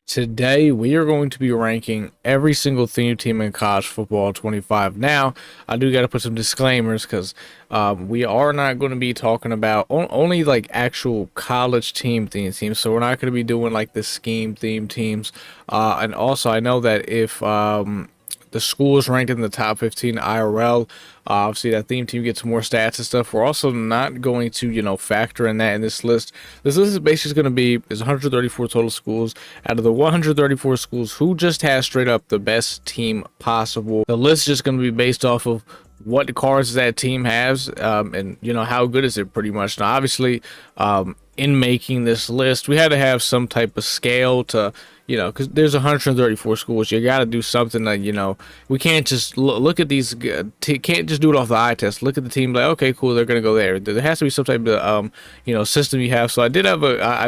Today, we are going to be ranking every single theme team in college football 25. Now, I do got to put some disclaimers because we are not going to be talking about only like actual college teams. So, we're not going to be doing like the scheme theme teams. And also, I know that if the school is ranked in the top 15 IRL. Obviously, that theme team gets more stats and stuff. We're also not going to, factor in that in this list. This list is basically going to be 134 total schools. Out of the 134 schools, who just has straight up the best team possible. The list is just going to be based off of what cards that team has, and how good is it pretty much. Now, obviously, in making this list, we had to have some type of scale to, because there's 134 schools. You got to do something that, we can't just look at these, can't just do it off the eye test. Look at the team like, okay, cool, they're going to go there. There has to be some type of, system you have. So I did have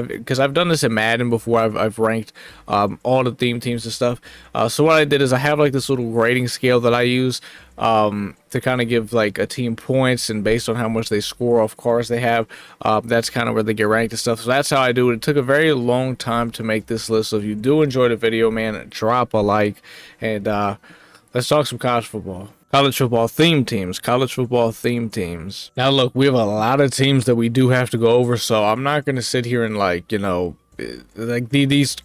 because I've done this in Madden before. I've ranked all the theme teams and stuff. So what I did is I have like this little grading scale that I use to kind of give like a team points, and based on how much they score off cards they have, that's kind of where they get ranked and stuff. So that's how I do it. It took a very long time to make this list. So if you do enjoy the video, man, drop a like, and let's talk some college football. College football theme teams. College football theme teams. Now, look, we have a lot of teams that we do have to go over, so I'm not going to sit here and these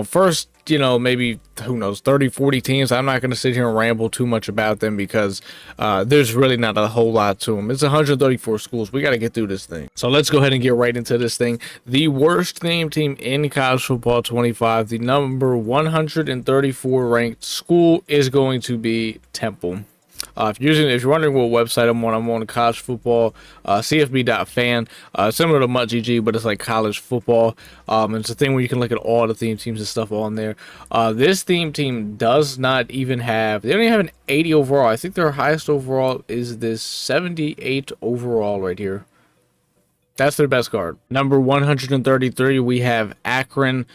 first, maybe, who knows, 30, 40 teams. I'm not going to sit here and ramble too much about them because there's really not a whole lot to them. It's 134 schools. We got to get through this thing. So let's go ahead and get right into this thing. The worst theme team in college football 25, the number 134 ranked school is going to be Temple. If you're wondering what website I'm on college football, cfb.fan, similar to MutGG, but it's like college football. It's a thing where you can look at all the theme teams and stuff on there. This theme team does not even have, they don't even have an 80 overall. I think their highest overall is this 78 overall right here. That's their best card. Number 133, we have Akron.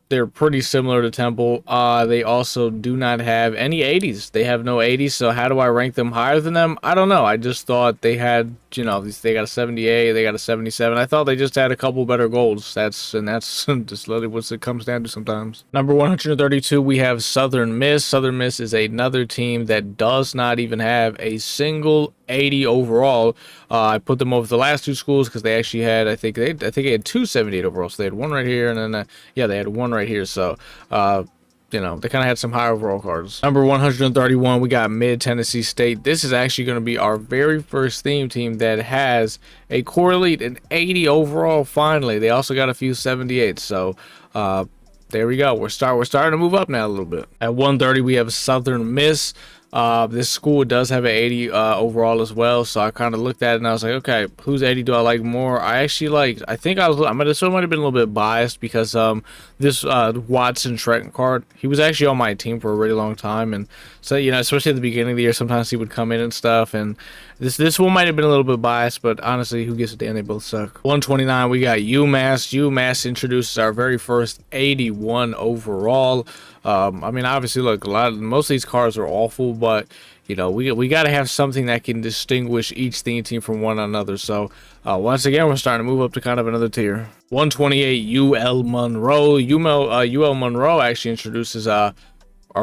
They're pretty similar to Temple. They also do not have any 80s. They have no 80s, so how do I rank them higher than them? I don't know. I just thought they had, they got a 78, they got a 77. I thought they just had a couple better goals. That's just literally what it comes down to sometimes. Number 132, we have Southern Miss. Southern Miss is another team that does not even have a single 80 overall. I put them over the last two schools because they actually had, I think they had two 78 overall. So they had one right here, and then they had one right here. So they kind of had some high overall cards. Number 131, we got Mid Tennessee State. This is actually going to be our very first theme team that has a core elite, an 80 overall. Finally, they also got a few 78s. So there we go. We're starting to move up now a little bit. At 130, we have Southern Miss. This school does have an 80 overall as well, so I kind of looked at it and I was like, okay, whose 80 do I like more? I think I might have been a little bit biased because this Watson Trenton card, he was actually on my team for a really long time, and so especially at the beginning of the year, sometimes he would come in and stuff, and this one might have been a little bit biased, but honestly, who gives a damn? They both suck. 129, we got UMass. UMass introduces our very first 81 overall. Obviously, look, most of these cards are awful, but we got to have something that can distinguish each theme team from one another. So once again, we're starting to move up to kind of another tier. 128, UL Monroe. UL Monroe actually introduces our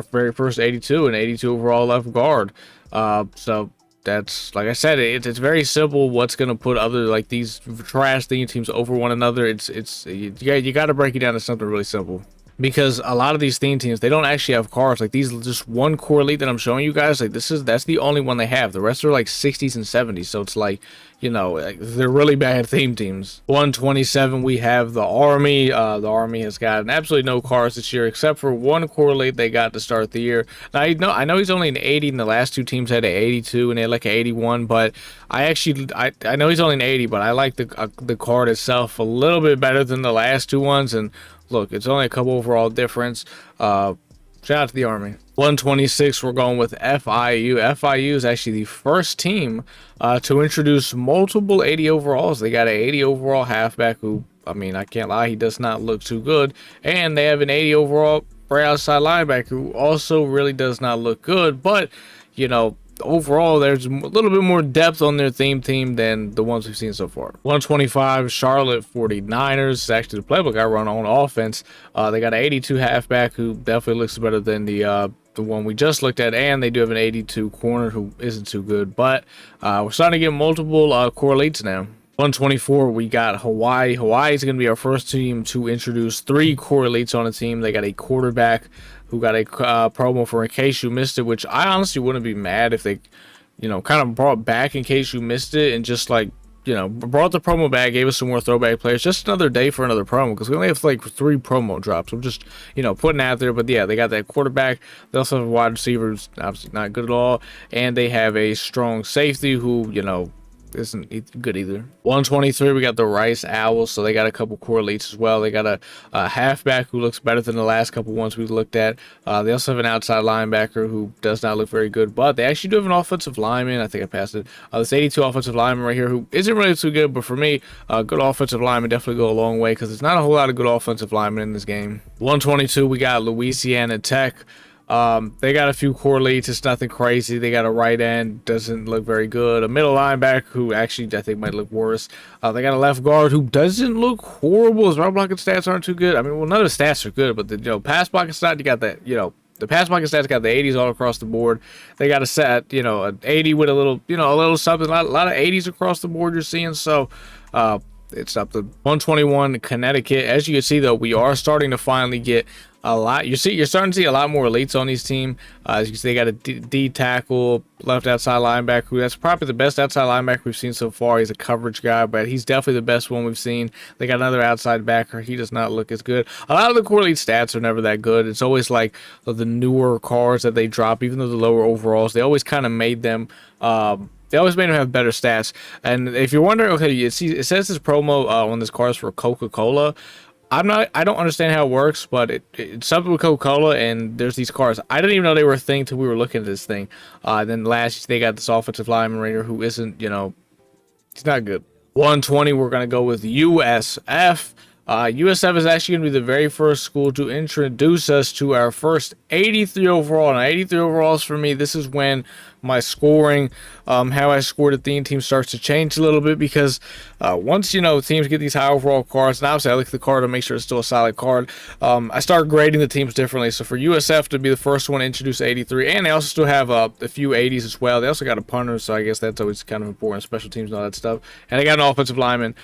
very first 82, an 82 overall left guard. So that's, like I said, it's very simple. What's gonna put other like these trash theme teams over one another? You got to break it down to something really simple. Because a lot of these theme teams, they don't actually have cards like these. Just one core elite that I'm showing you guys, like that's the only one they have. The rest are like 60s and 70s. So it's like, they're really bad theme teams. 127, we have the Army. The Army has gotten absolutely no cards this year except for one core elite they got to start the year. Now I know he's only an 80, and the last two teams had an 82 and they had like an 81. But I know he's only an 80, but I like the card itself a little bit better than the last two ones. And look, it's only a couple overall difference. Shout out to the Army. 126, we're going with FIU. FIU is actually the first team to introduce multiple 80 overalls. They got an 80 overall halfback who, I can't lie, he does not look too good. And they have an 80 overall right outside linebacker who also really does not look good. But, overall, there's a little bit more depth on their theme team than the ones we've seen so far. 125 Charlotte 49ers. Actually, the playbook I run on offense. They got an 82 halfback who definitely looks better than the one we just looked at, and they do have an 82 corner who isn't too good, but we're starting to get multiple correlates now. 124, we got Hawaii. Hawaii is going to be our first team to introduce 3 correlates on a team. They got a quarterback who got a promo for In Case You Missed It, which I honestly wouldn't be mad if they, kind of brought back In Case You Missed It and just like, brought the promo back, gave us some more throwback players. Just another day for another promo, because we only have like 3 promo drops. I'm just, putting out there. But yeah, they got that quarterback. They also have a wide receiver who's obviously not good at all. And they have a strong safety who, isn't good either. 123, we got the Rice Owls, so they got a couple correlates as well. They got a halfback who looks better than the last couple ones we looked at. They also have an outside linebacker who does not look very good, but they actually do have an offensive lineman. I think I passed it. This 82 offensive lineman right here who isn't really too good, but for me, good offensive lineman definitely go a long way, because there's not a whole lot of good offensive linemen in this game. 122, we got Louisiana Tech. They got a few correlates. It's nothing crazy. They got a right end, doesn't look very good. A middle linebacker who actually I think might look worse. They got a left guard who doesn't look horrible. His run blocking stats aren't too good. I mean, well, none of the stats are good, but the pass blocking stat, you got that, the pass blocking stats got the 80s all across the board. They got a set, an 80 with a little something, a lot of 80s across the board you're seeing. So, it's up to 121 Connecticut. As you can see, though, we are starting to finally get a lot. You're starting to see a lot more elites on these team. As you can see, they got a D tackle, left outside linebacker. That's probably the best outside linebacker we've seen so far. He's a coverage guy, but he's definitely the best one we've seen. They got another outside backer. He does not look as good. A lot of the correlate stats are never that good. It's always like the newer cars that they drop, even though the lower overalls, they always kind of made them. They always made them have better stats. And if you're wondering, okay, it says this promo on this car is for Coca-Cola. I don't understand how it works, but it's something with Coca-Cola, and there's these cars. I didn't even know they were a thing till we were looking at this thing. Then last they got this offensive lineman right here who isn't, he's not good. 120, we're going to go with USF. USF is actually going to be the very first school to introduce us to our first 83 overall. Now, 83 overalls for me, this is when my scoring, how I scored a theme team starts to change a little bit, because once, teams get these high overall cards, and obviously I look at the card to make sure it's still a solid card, I start grading the teams differently. So for USF to be the first one to introduce 83, and they also still have a few 80s as well. They also got a punter, so I guess that's always kind of important, special teams and all that stuff. And they got an offensive lineman.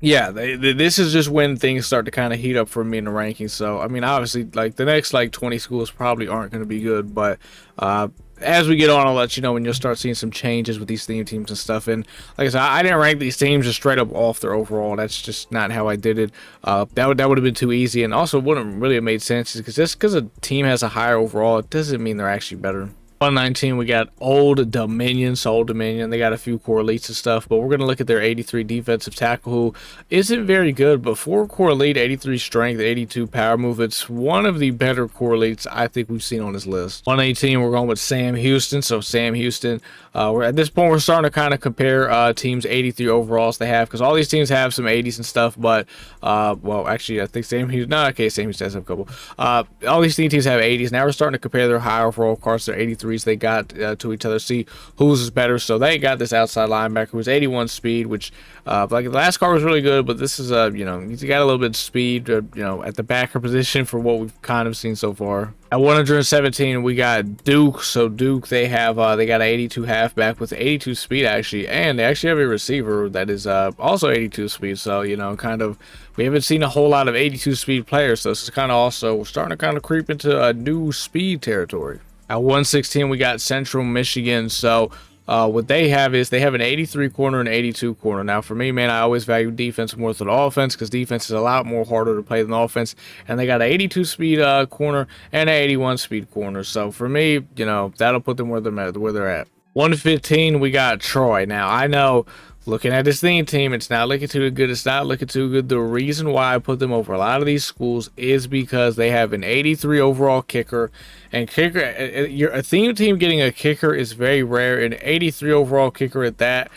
Yeah, this is just when things start to kind of heat up for me in the rankings. So, I mean, obviously, like, the next, 20 schools probably aren't going to be good. But as we get on, I'll let you know when you'll start seeing some changes with these theme teams and stuff. And, like I said, I didn't rank these teams just straight up off their overall. That's just not how I did it. That would have been too easy. And also wouldn't really have made sense, because just because a team has a higher overall, it doesn't mean they're actually better. 119, we got Old Dominion. So Old Dominion, they got a few correlates and stuff, but we're going to look at their 83 defensive tackle, who isn't very good, but 4 correlate, 83 strength, 82 power move. It's one of the better correlates I think we've seen on this list. 118, we're going with Sam Houston. So Sam Houston, at this point, we're starting to kind of compare teams' 83 overalls they have, because all these teams have some 80s and stuff, but, well, actually, I think Sam Houston, no, okay, Sam Houston has a couple. All these teams have 80s. Now we're starting to compare their high overall cards, their 83 they got to each other, see whose is better. So they got this outside linebacker who's 81 speed, which like the last card was really good, but this is he's got a little bit of speed at the backer position for what we've kind of seen so far. At 117, we got Duke. So Duke, they got an 82 halfback with 82 speed actually, and they actually have a receiver that is also 82 speed. So kind of, we haven't seen a whole lot of 82 speed players, so this is kind of also, we're starting to kind of creep into a new speed territory. At 116, we got Central Michigan. So what they have is they have an 83 corner and 82 corner. Now, for me, man, I always value defense more than offense, because defense is a lot more harder to play than offense. And they got an 82 speed corner and an 81 speed corner. So for me, that'll put them where they're at. 115, we got Troy. Now, I know, looking at this theme team, it's not looking too good. It's not looking too good. The reason why I put them over a lot of these schools is because they have an 83 overall kicker. And a theme team getting a kicker is very rare. An 83 overall kicker at that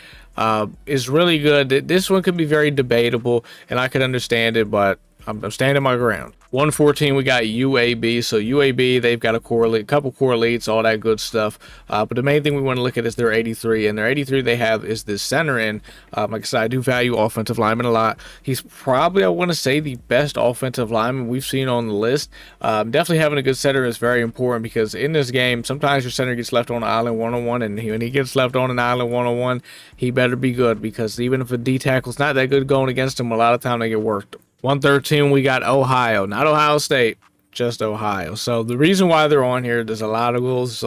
is really good. This one could be very debatable, and I could understand it, but I'm standing my ground. 114, we got UAB. So UAB, they've got a couple core elites, all that good stuff. But the main thing we want to look at is their 83, and their 83 they have is this center in. Like I said, I do value offensive lineman a lot. He's probably, I want to say, the best offensive lineman we've seen on the list. Definitely having a good center is very important, because in this game, sometimes your center gets left on an island one-on-one, and when he gets left on an island one-on-one, he better be good, because even if a D tackle's not that good going against him, a lot of time they get worked. 113, we got Ohio, not Ohio State, just Ohio. So the reason why they're on here, there's a lot of goals,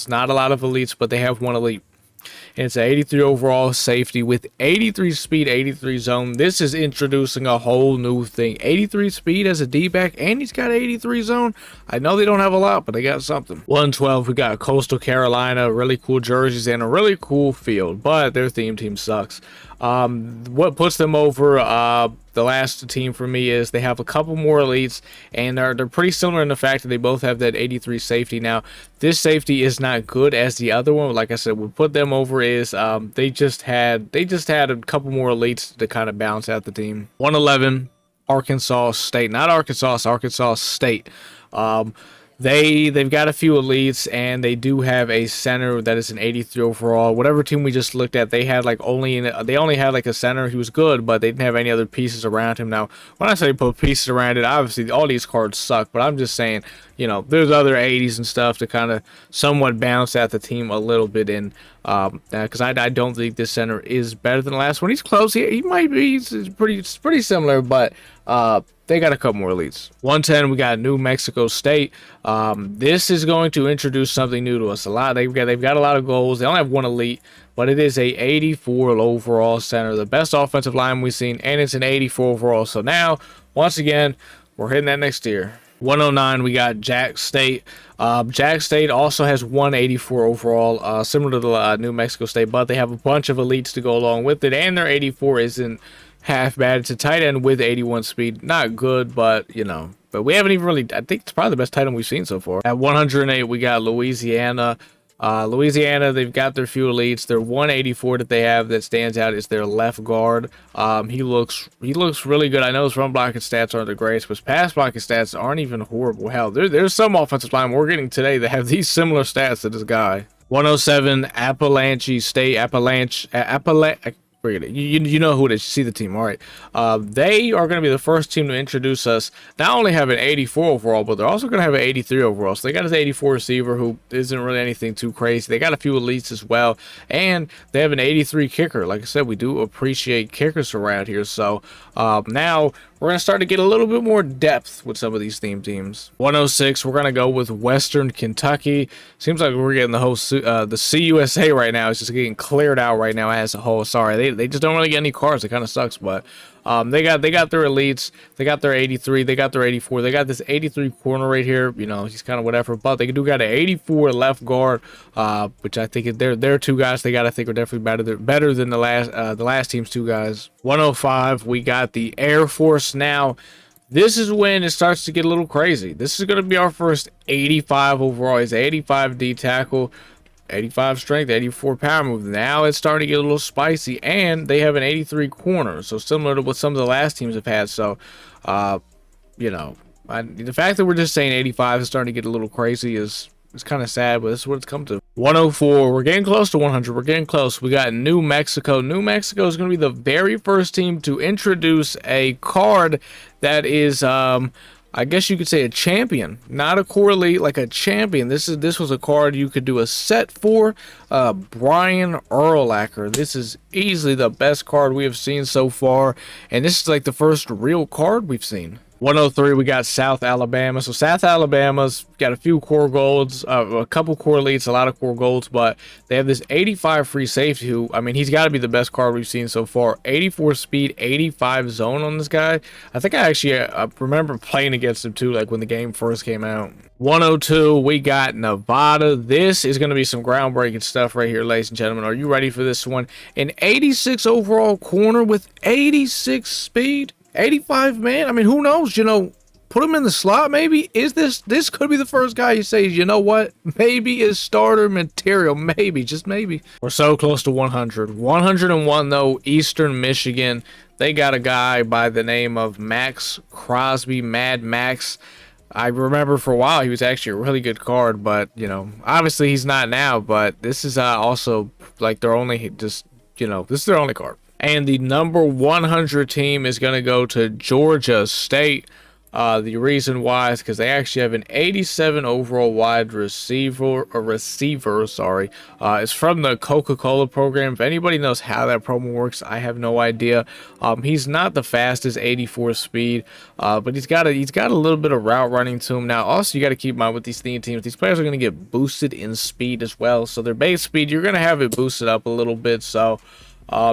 not a lot of elites, but they have one elite. And it's an 83 overall safety with 83 speed, 83 zone. This is introducing a whole new thing. 83 speed as a D-back, and he's got 83 zone. I know they don't have a lot, but they got something. 112, we got Coastal Carolina, really cool jerseys and a really cool field, but their theme team sucks. What puts them over the last team for me is they have a couple more elites, and they're pretty similar in the fact that they both have that 83 safety. Now, this safety is not good as the other one. Like I said, what put them over is they just had a couple more elites to kind of balance out the team. 111, Arkansas State, not Arkansas, Arkansas State. They've got a few elites, and they do have a center that is an 83 overall. Whatever team we just looked at, they only had like a center who was good, but they didn't have any other pieces around him. Now, when I say put pieces around it, obviously all these cards suck, but I'm just saying, you know, there's other 80s and stuff to kind of somewhat balance out the team a little bit in. Because I don't think this center is better than the last one. He's close. He might be. He's pretty similar, but they got a couple more elites. 110, we got New Mexico State. This is going to introduce something new to us. They've got a lot of goals. They only have one elite, but it is a 84 overall center, the best offensive line we've seen, and it's an 84 overall. So now, once again, we're hitting that next tier. 109, we got Jack State. Jack State also has 184 overall, similar to the New Mexico State, but they have a bunch of elites to go along with it, and their 84 isn't half bad. It's a tight end with 81 speed. Not good, but, you know. But we haven't even really, I think it's probably the best tight end we've seen so far. At 108, we got Louisiana. Louisiana, they've got their few elites. Their 184 that they have that stands out is their left guard. He looks really good. I know his run blocking stats aren't the greatest, but his pass blocking stats aren't even horrible. Hell, there's some offensive line we're getting today that have these similar stats to this guy. 107, Appalachian State, you know who it is. You see the team. All right. They are going to be the first team to introduce us. Not only have an 84 overall, but they're also going to have an 83 overall. So they got his 84 receiver, who isn't really anything too crazy. They got a few elites as well, and they have an 83 kicker. Like I said, we do appreciate kickers around here. So now we're going to start to get a little bit more depth with some of these theme teams. 106, we're going to go with Western Kentucky. Seems like we're getting the whole the CUSA right now. It's just getting cleared out right now as a whole. Sorry, they just don't really get any cards. It kind of sucks, but they got their elites. They got their 83. They got their 84. They got this 83 corner right here. You know, he's kind of whatever, but they do got an 84 left guard, which I think they're two guys they got. I think are definitely better than the last team's two guys. 105, we got the Air Force. Now, this is when it starts to get a little crazy. This is going to be our first 85 overall. He's an 85 D tackle, 85 strength, 84 power move. Now it's starting to get a little spicy, and they have an 83 corner, so similar to what some of the last teams have had. So, you know, the fact that we're just saying 85 is starting to get a little crazy is kind of sad, but this is what it's come to. 104, we're getting close to 100. We're getting close. We got New Mexico. New Mexico is going to be the very first team to introduce a card that is, I guess you could say a champion, not a core elite, like a champion. This was a card you could do a set for. Brian Urlacher. This is easily the best card we have seen so far, and this is like the first real card we've seen. 103, we got South Alabama. So South Alabama's got a few core golds, a couple core elites, a lot of core golds, but they have this 85 free safety who, I mean, he's got to be the best card we've seen so far. 84 speed, 85 zone on this guy. I think I actually remember playing against him too, like when the game first came out. 102, we got Nevada. This is going to be some groundbreaking stuff right here, ladies and gentlemen. Are you ready for this one? An 86 overall corner with 86 speed. 85, man. I mean, who knows? You know, put him in the slot maybe. Is this could be the first guy you say, you know what, maybe is starter material, maybe, just maybe. We're so close to 100. 101 though, Eastern Michigan. They got a guy by the name of Max Crosby, Mad Max. I remember for a while he was actually a really good card, but you know, obviously he's not now. But this is also like their only, just, you know, this is their only card. And the number 100 team is going to go to Georgia State. The reason why is because they actually have an 87 overall wide receiver, sorry. It's from the Coca-Cola program. If anybody knows how that promo works, I have no idea. He's not the fastest 84 speed, but he's got a little bit of route running to him. Now, also, you got to keep in mind with these theme teams, these players are going to get boosted in speed as well. So their base speed, you're going to have it boosted up a little bit. So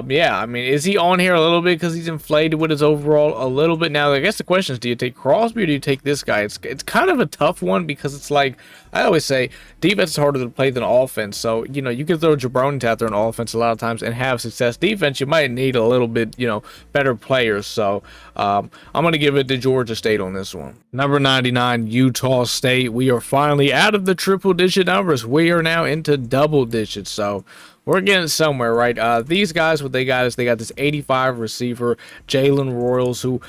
yeah, I mean, is he on here a little bit because he's inflated with his overall a little bit? Now, I guess the question is, do you take Crosby or do you take this guy? It's kind of a tough one because it's like, I always say, defense is harder to play than offense. So, you know, you can throw Jabroni out there on offense a lot of times and have success. Defense, you might need a little bit, you know, better players. So, I'm going to give it to Georgia State on this one. Number 99, Utah State. We are finally out of the triple-digit numbers. We are now into double digits. So, we're getting somewhere, right? These guys, what they got is they got this 85 receiver, Jalen Royals, who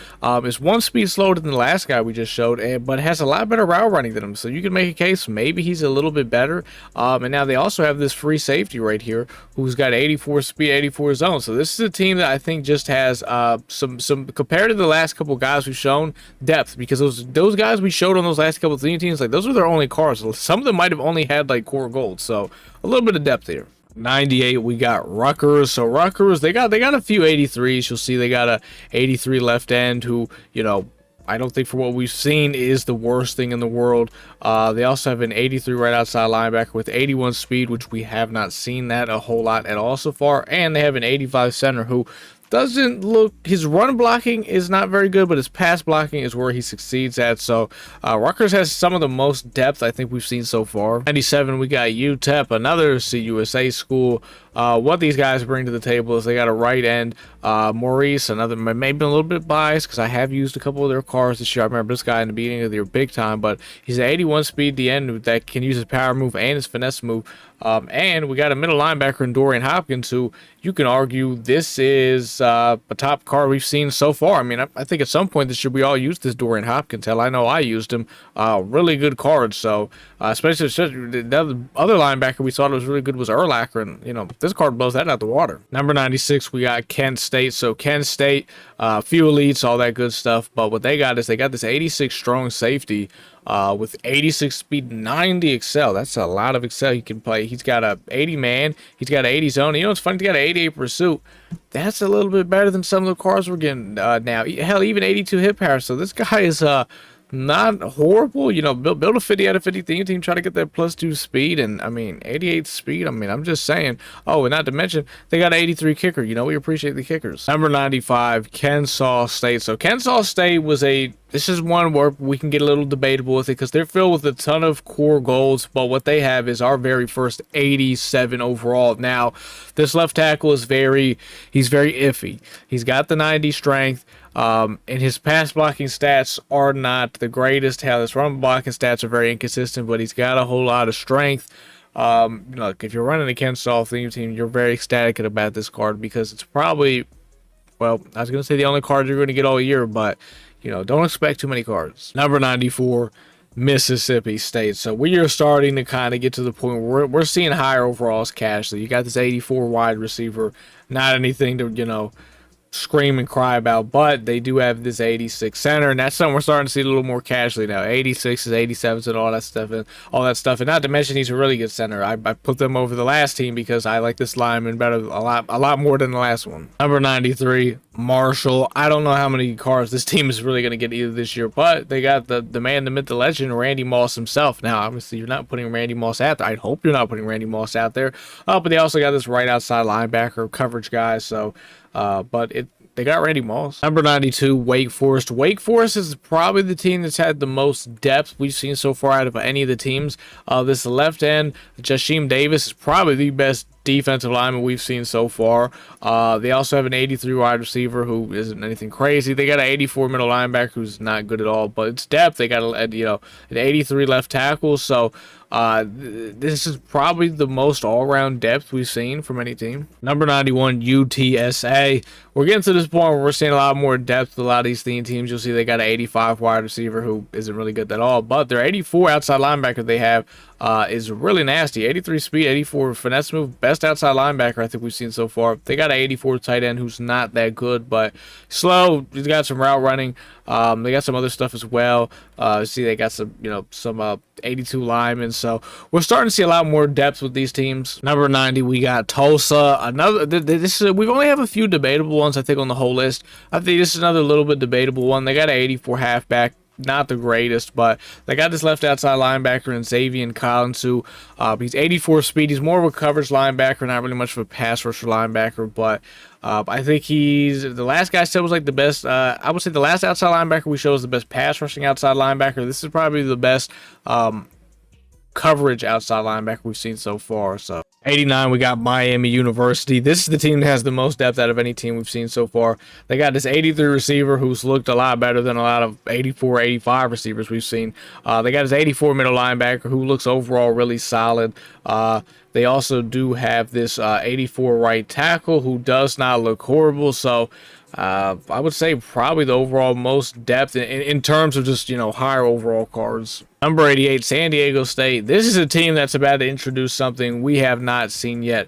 is one speed slower than the last guy we just showed, but has a lot better route running than him. So you can make a case maybe he's a little bit better. And now they also have this free safety right here, who's got 84 speed, 84 zone. So this is a team that I think just has some compared to the last couple guys we've shown, depth, because those guys we showed on those last couple of teams, like those were their only cars. Some of them might have only had like core gold. So a little bit of depth here. 98, we got Rutgers. So Rutgers, they got a few 83s. You'll see they got a 83 left end who, you know, I don't think for what we've seen is the worst thing in the world. They also have an 83 right outside linebacker with 81 speed, which we have not seen that a whole lot at all so far. And they have an 85 center who doesn't look, his run blocking is not very good, but his pass blocking is where he succeeds at. So Rutgers has some of the most depth I think we've seen so far. 97, we got UTEP, another CUSA school. What these guys bring to the table is they got a right end, Maurice, another, maybe a little bit biased because I have used a couple of their cars this year. I remember this guy in the beginning of the year big time, but he's an 81 speed D end that can use his power move and his finesse move. And we got a middle linebacker in Dorian Hopkins, who you can argue this is a top card we've seen so far. I mean, I think at some point this year we all used this Dorian Hopkins. Hell, I know I used him. Really good card. So especially the other linebacker we thought was really good was Urlacher, and you know this card blows that out the water. Number 96, we got Kent State. So Kent State, few elites, all that good stuff. But what they got is they got this 86 strong safety. With 86 speed, 90 excel. That's a lot of excel he can play. He's got a 80 man. He's got an 80 zone. You know, it's funny. He's got an 88 pursuit. That's a little bit better than some of the cars we're getting now. Hell, even 82 hit power. So this guy is not horrible. You know, build a 50 out of 50 team, try to get that +2 speed, and I mean 88 speed. I mean, I'm just saying. Oh, and not to mention they got an 83 kicker. You know, we appreciate the kickers. Number 95, Kennesaw State. So Kennesaw State was this is one where we can get a little debatable with it because they're filled with a ton of core golds, but what they have is our very first 87 overall. Now, this left tackle is he's very iffy. He's got the 90 strength. And his pass blocking stats are not the greatest. Hell, his run blocking stats are very inconsistent, but he's got a whole lot of strength. Look, if you're running a Kennesaw theme team, you're very ecstatic about this card because it's probably, well, I was going to say the only card you're going to get all year, but, you know, don't expect too many cards. Number 94, Mississippi State. So we are starting to kind of get to the point where we're seeing higher overalls casually. You got this 84 wide receiver, not anything to, you know, scream and cry about, but they do have this 86 center, and that's something we're starting to see a little more casually now. 86s, 87s, and all that stuff, and not to mention he's a really good center. I put them over the last team because I like this lineman better a lot more than the last one. Number 93, Marshall. I don't know how many cars this team is really going to get either this year, but they got the man, the myth, the legend, Randy Moss himself. Now, obviously, you're not putting Randy Moss out there. I hope you're not putting Randy Moss out there. But they also got this right outside linebacker coverage guy, so they got Randy Moss. Number 92, Wake Forest. Wake Forest is probably the team that's had the most depth we've seen so far out of any of the teams. This left end, Jasheem Davis, is probably the best defensive lineman we've seen so far. They also have an 83 wide receiver who isn't anything crazy. They got an 84 middle linebacker who's not good at all, but it's depth. They got an 83 left tackle. So this is probably the most all-around depth we've seen from any team. Number 91, UTSA. We're getting to this point where we're seeing a lot more depth with a lot of these teams. You'll see they got an 85 wide receiver who isn't really good at all, but their 84 outside linebacker they have is really nasty. 83 speed, 84 finesse move, best outside linebacker I think we've seen so far. They got an 84 tight end who's not that good, but slow. He's got some route running. They got some other stuff as well. See, they got some 82 linemen. So we're starting to see a lot more depth with these teams. Number 90, we got Tulsa. We only have a few debatable ones I think on the whole list. I think this is another little bit debatable one. They got an 84 halfback. Not the greatest, but they got this left outside linebacker in Xavier Collins, who he's 84 speed. He's more of a coverage linebacker, not really much of a pass rusher linebacker, but I think the last guy said was like the best. I would say the last outside linebacker we showed is the best pass rushing outside linebacker. This is probably the best coverage outside linebacker we've seen so far. So 89, we got Miami University. This is the team that has the most depth out of any team we've seen so far. They got this 83 receiver who's looked a lot better than a lot of 84, 85 receivers we've seen. They got this 84 middle linebacker who looks overall really solid. They also do have this 84 right tackle who does not look horrible. So I would say probably the overall most depth in terms of just, higher overall cards. Number 88, San Diego State. This is a team that's about to introduce something we have not seen yet.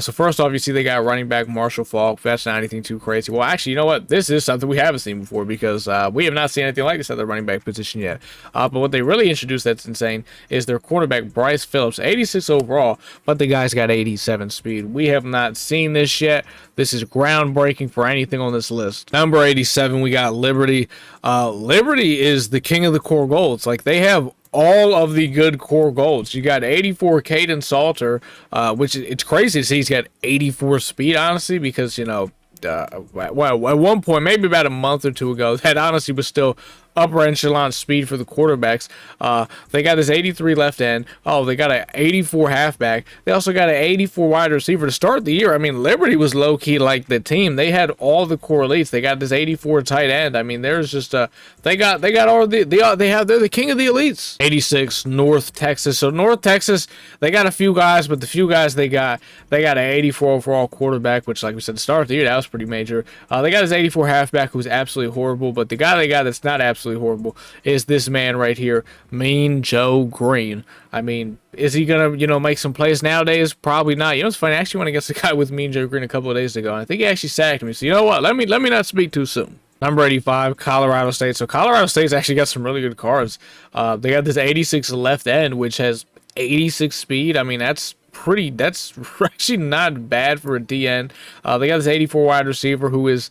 So first off, you see they got running back Marshall Faulk. That's not anything too crazy. Well, actually, you know what? This is something we haven't seen before because we have not seen anything like this at the running back position yet. But what they really introduced that's insane is their quarterback Bryce Phillips, 86 overall, but the guy's got 87 speed. We have not seen this yet. This is groundbreaking for anything on this list. Number 87, we got Liberty. Liberty is the king of the core golds. Like, they have all of the good core golds. You got 84 Caden Salter, which it's crazy to see he's got 84 speed, honestly, because, at one point, maybe about a month or two ago, that honestly was still upper echelon speed for the quarterbacks. They got this 83 left end. Oh, they got an 84 halfback. They also got an 84 wide receiver to start the year. I mean, Liberty was low-key like the team. They had all the core elites. They got this 84 tight end. I mean, there's just they got all they're the king of the elites. 86 North Texas. So North Texas, they got a few guys, but the few guys they got an 84 overall quarterback, which, like we said, to start the year, that was pretty major. They got his 84 halfback who's absolutely horrible, but the guy they got that's not absolutely horrible is this man right here, Mean Joe Green. I mean, is he gonna make some plays nowadays? Probably not. It's funny, I actually went against a guy with Mean Joe Green a couple of days ago, and I think he actually sacked me. So you know what, let me not speak too soon. Number 85, Colorado State. So Colorado State's actually got some really good cards. They got this 86 left end, which has 86 speed. I mean, that's actually not bad for a DN. They got this 84 wide receiver who is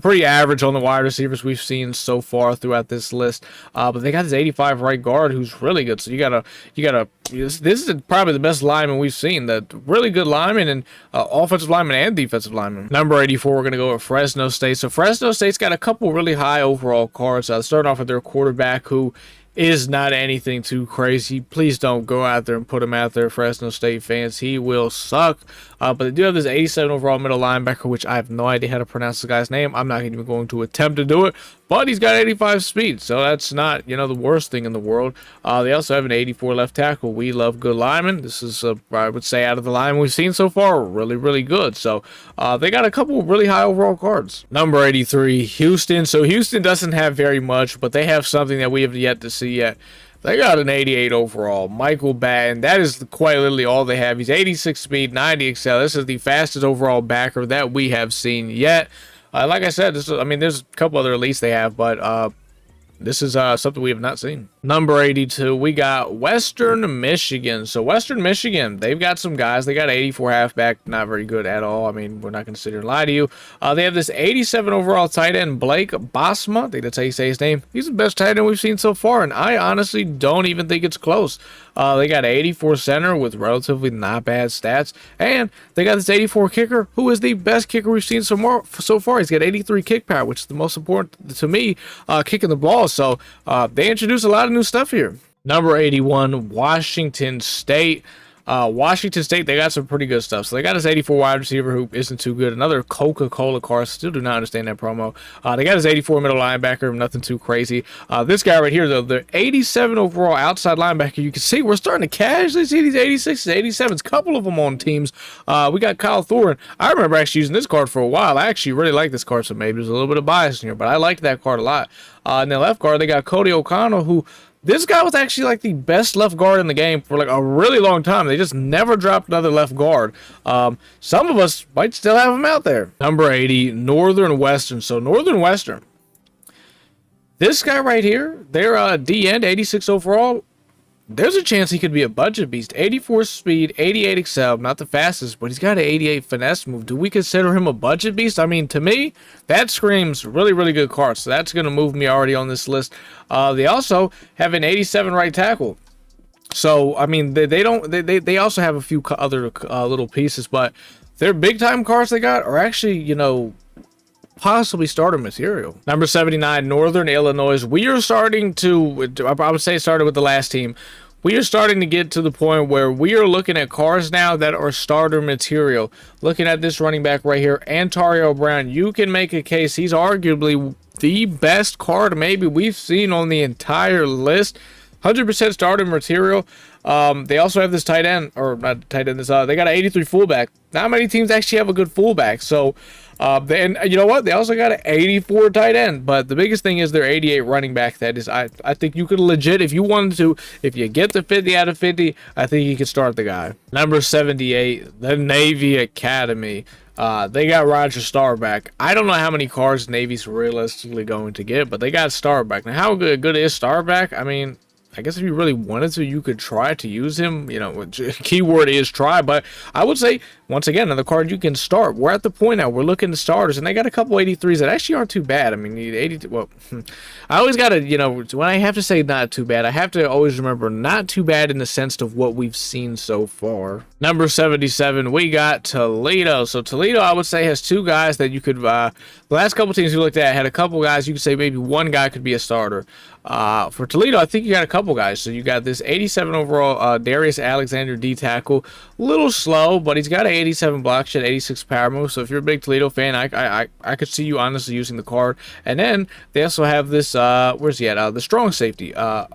pretty average on the wide receivers we've seen so far throughout this list. But they got this 85 right guard who's really good. So you gotta. This is probably the best lineman we've seen. The really good lineman and offensive lineman and defensive lineman. Number 84, we're gonna go with Fresno State. So Fresno State's got a couple really high overall cards. Starting off with their quarterback who is not anything too crazy. Please don't go out there and put him out there, Fresno State fans. He will suck. But they do have this 87 overall middle linebacker, which I have no idea how to pronounce the guy's name. I'm not even going to attempt to do it. But he's got 85 speed, so that's not, the worst thing in the world. They also have an 84 left tackle. We love good linemen. This is, I would say, out of the line we've seen so far, really, really good. So they got a couple really high overall cards. Number 83, Houston. So Houston doesn't have very much, but they have something that we have yet to see yet. They got an 88 overall, Michael Batten. That is quite literally all they have. He's 86 speed, 90 excel. This is the fastest overall backer that we have seen yet. Like I said, there's a couple other elites they have, but this is something we have not seen. Number 82, we got Western Michigan. So Western Michigan, they've got some guys. They got 84 halfback, not very good at all. I mean, we're not going to sit here and lie to you. They have this 87 overall tight end, Blake Bosma. I think that's how you say his name. He's the best tight end we've seen so far, and I honestly don't even think it's close. They got an 84 center with relatively not bad stats, and they got this 84 kicker, who is the best kicker we've seen so far. He's got 83 kick power, which is the most important to me, kicking the ball. So they introduced a lot of new stuff here. Number 81, Washington State. Washington State, they got some pretty good stuff. So they got his 84 wide receiver who isn't too good. Another Coca-Cola card. Still do not understand that promo. They got his 84 middle linebacker. Nothing too crazy. This guy right here, though, the 87 overall outside linebacker. You can see we're starting to casually see these 86s, 87s. Couple of them on teams. We got Kyle Thorne. I remember actually using this card for a while. I actually really like this card, so maybe there's a little bit of bias in here, but I liked that card a lot. In the left guard, they got Cody O'Connell, who... This guy was actually like the best left guard in the game for like a really long time. They just never dropped another left guard. Some of us might still have him out there. Number 80, Northern Western. So Northern Western. This guy right here, their D-end, 86 overall. There's a chance he could be a budget beast. 84 speed, 88 excel, not the fastest, but he's got an 88 finesse move. Do we consider him a budget beast? I mean, to me, that screams really, really good card. So that's going to move me already on this list. They also have an 87 right tackle. So, I mean, they also have a few other little pieces, but their big time cards they got are actually, you know, possibly starter material. Number 79, Northern Illinois. We are starting to, I would say started with the last team. We are starting to get to the point where we are looking at cards now that are starter material. Looking at this running back right here, Antario Brown, you can make a case. He's arguably the best card maybe we've seen on the entire list. 100% starter material. They also have this tight end, or not tight end, they got an 83 fullback. Not many teams actually have a good fullback. So, and you know what? They also got an 84 tight end. But the biggest thing is their 88 running back. That is, I think you could legit, if you wanted to, if you get the 50 out of 50, I think you could start the guy. Number 78, the Navy Academy. They got Roger Staubach. I don't know how many cards Navy's realistically going to get, but they got Staubach. Now, how good is Staubach? I mean, I guess if you really wanted to, you could try to use him. You know, keyword is try. But I would say, once again, another card you can start. We're at the point now. We're looking to starters, and they got a couple 83s that actually aren't too bad. I mean, 80. Well, I always got to, you know, when I have to say not too bad, I have to always remember not too bad in the sense of what we've seen so far. Number 77, we got Toledo. So Toledo, I would say, has two guys that you could. The last couple teams we looked at had a couple guys you could say maybe one guy could be a starter. For Toledo, I think you got a couple guys. So you got this 87 overall Darius Alexander D tackle, a little slow, but he's got an 87 block shed, 86 power move. So if you're a big Toledo fan, I could see you honestly using the card. And then they also have this where's he at? The strong safety,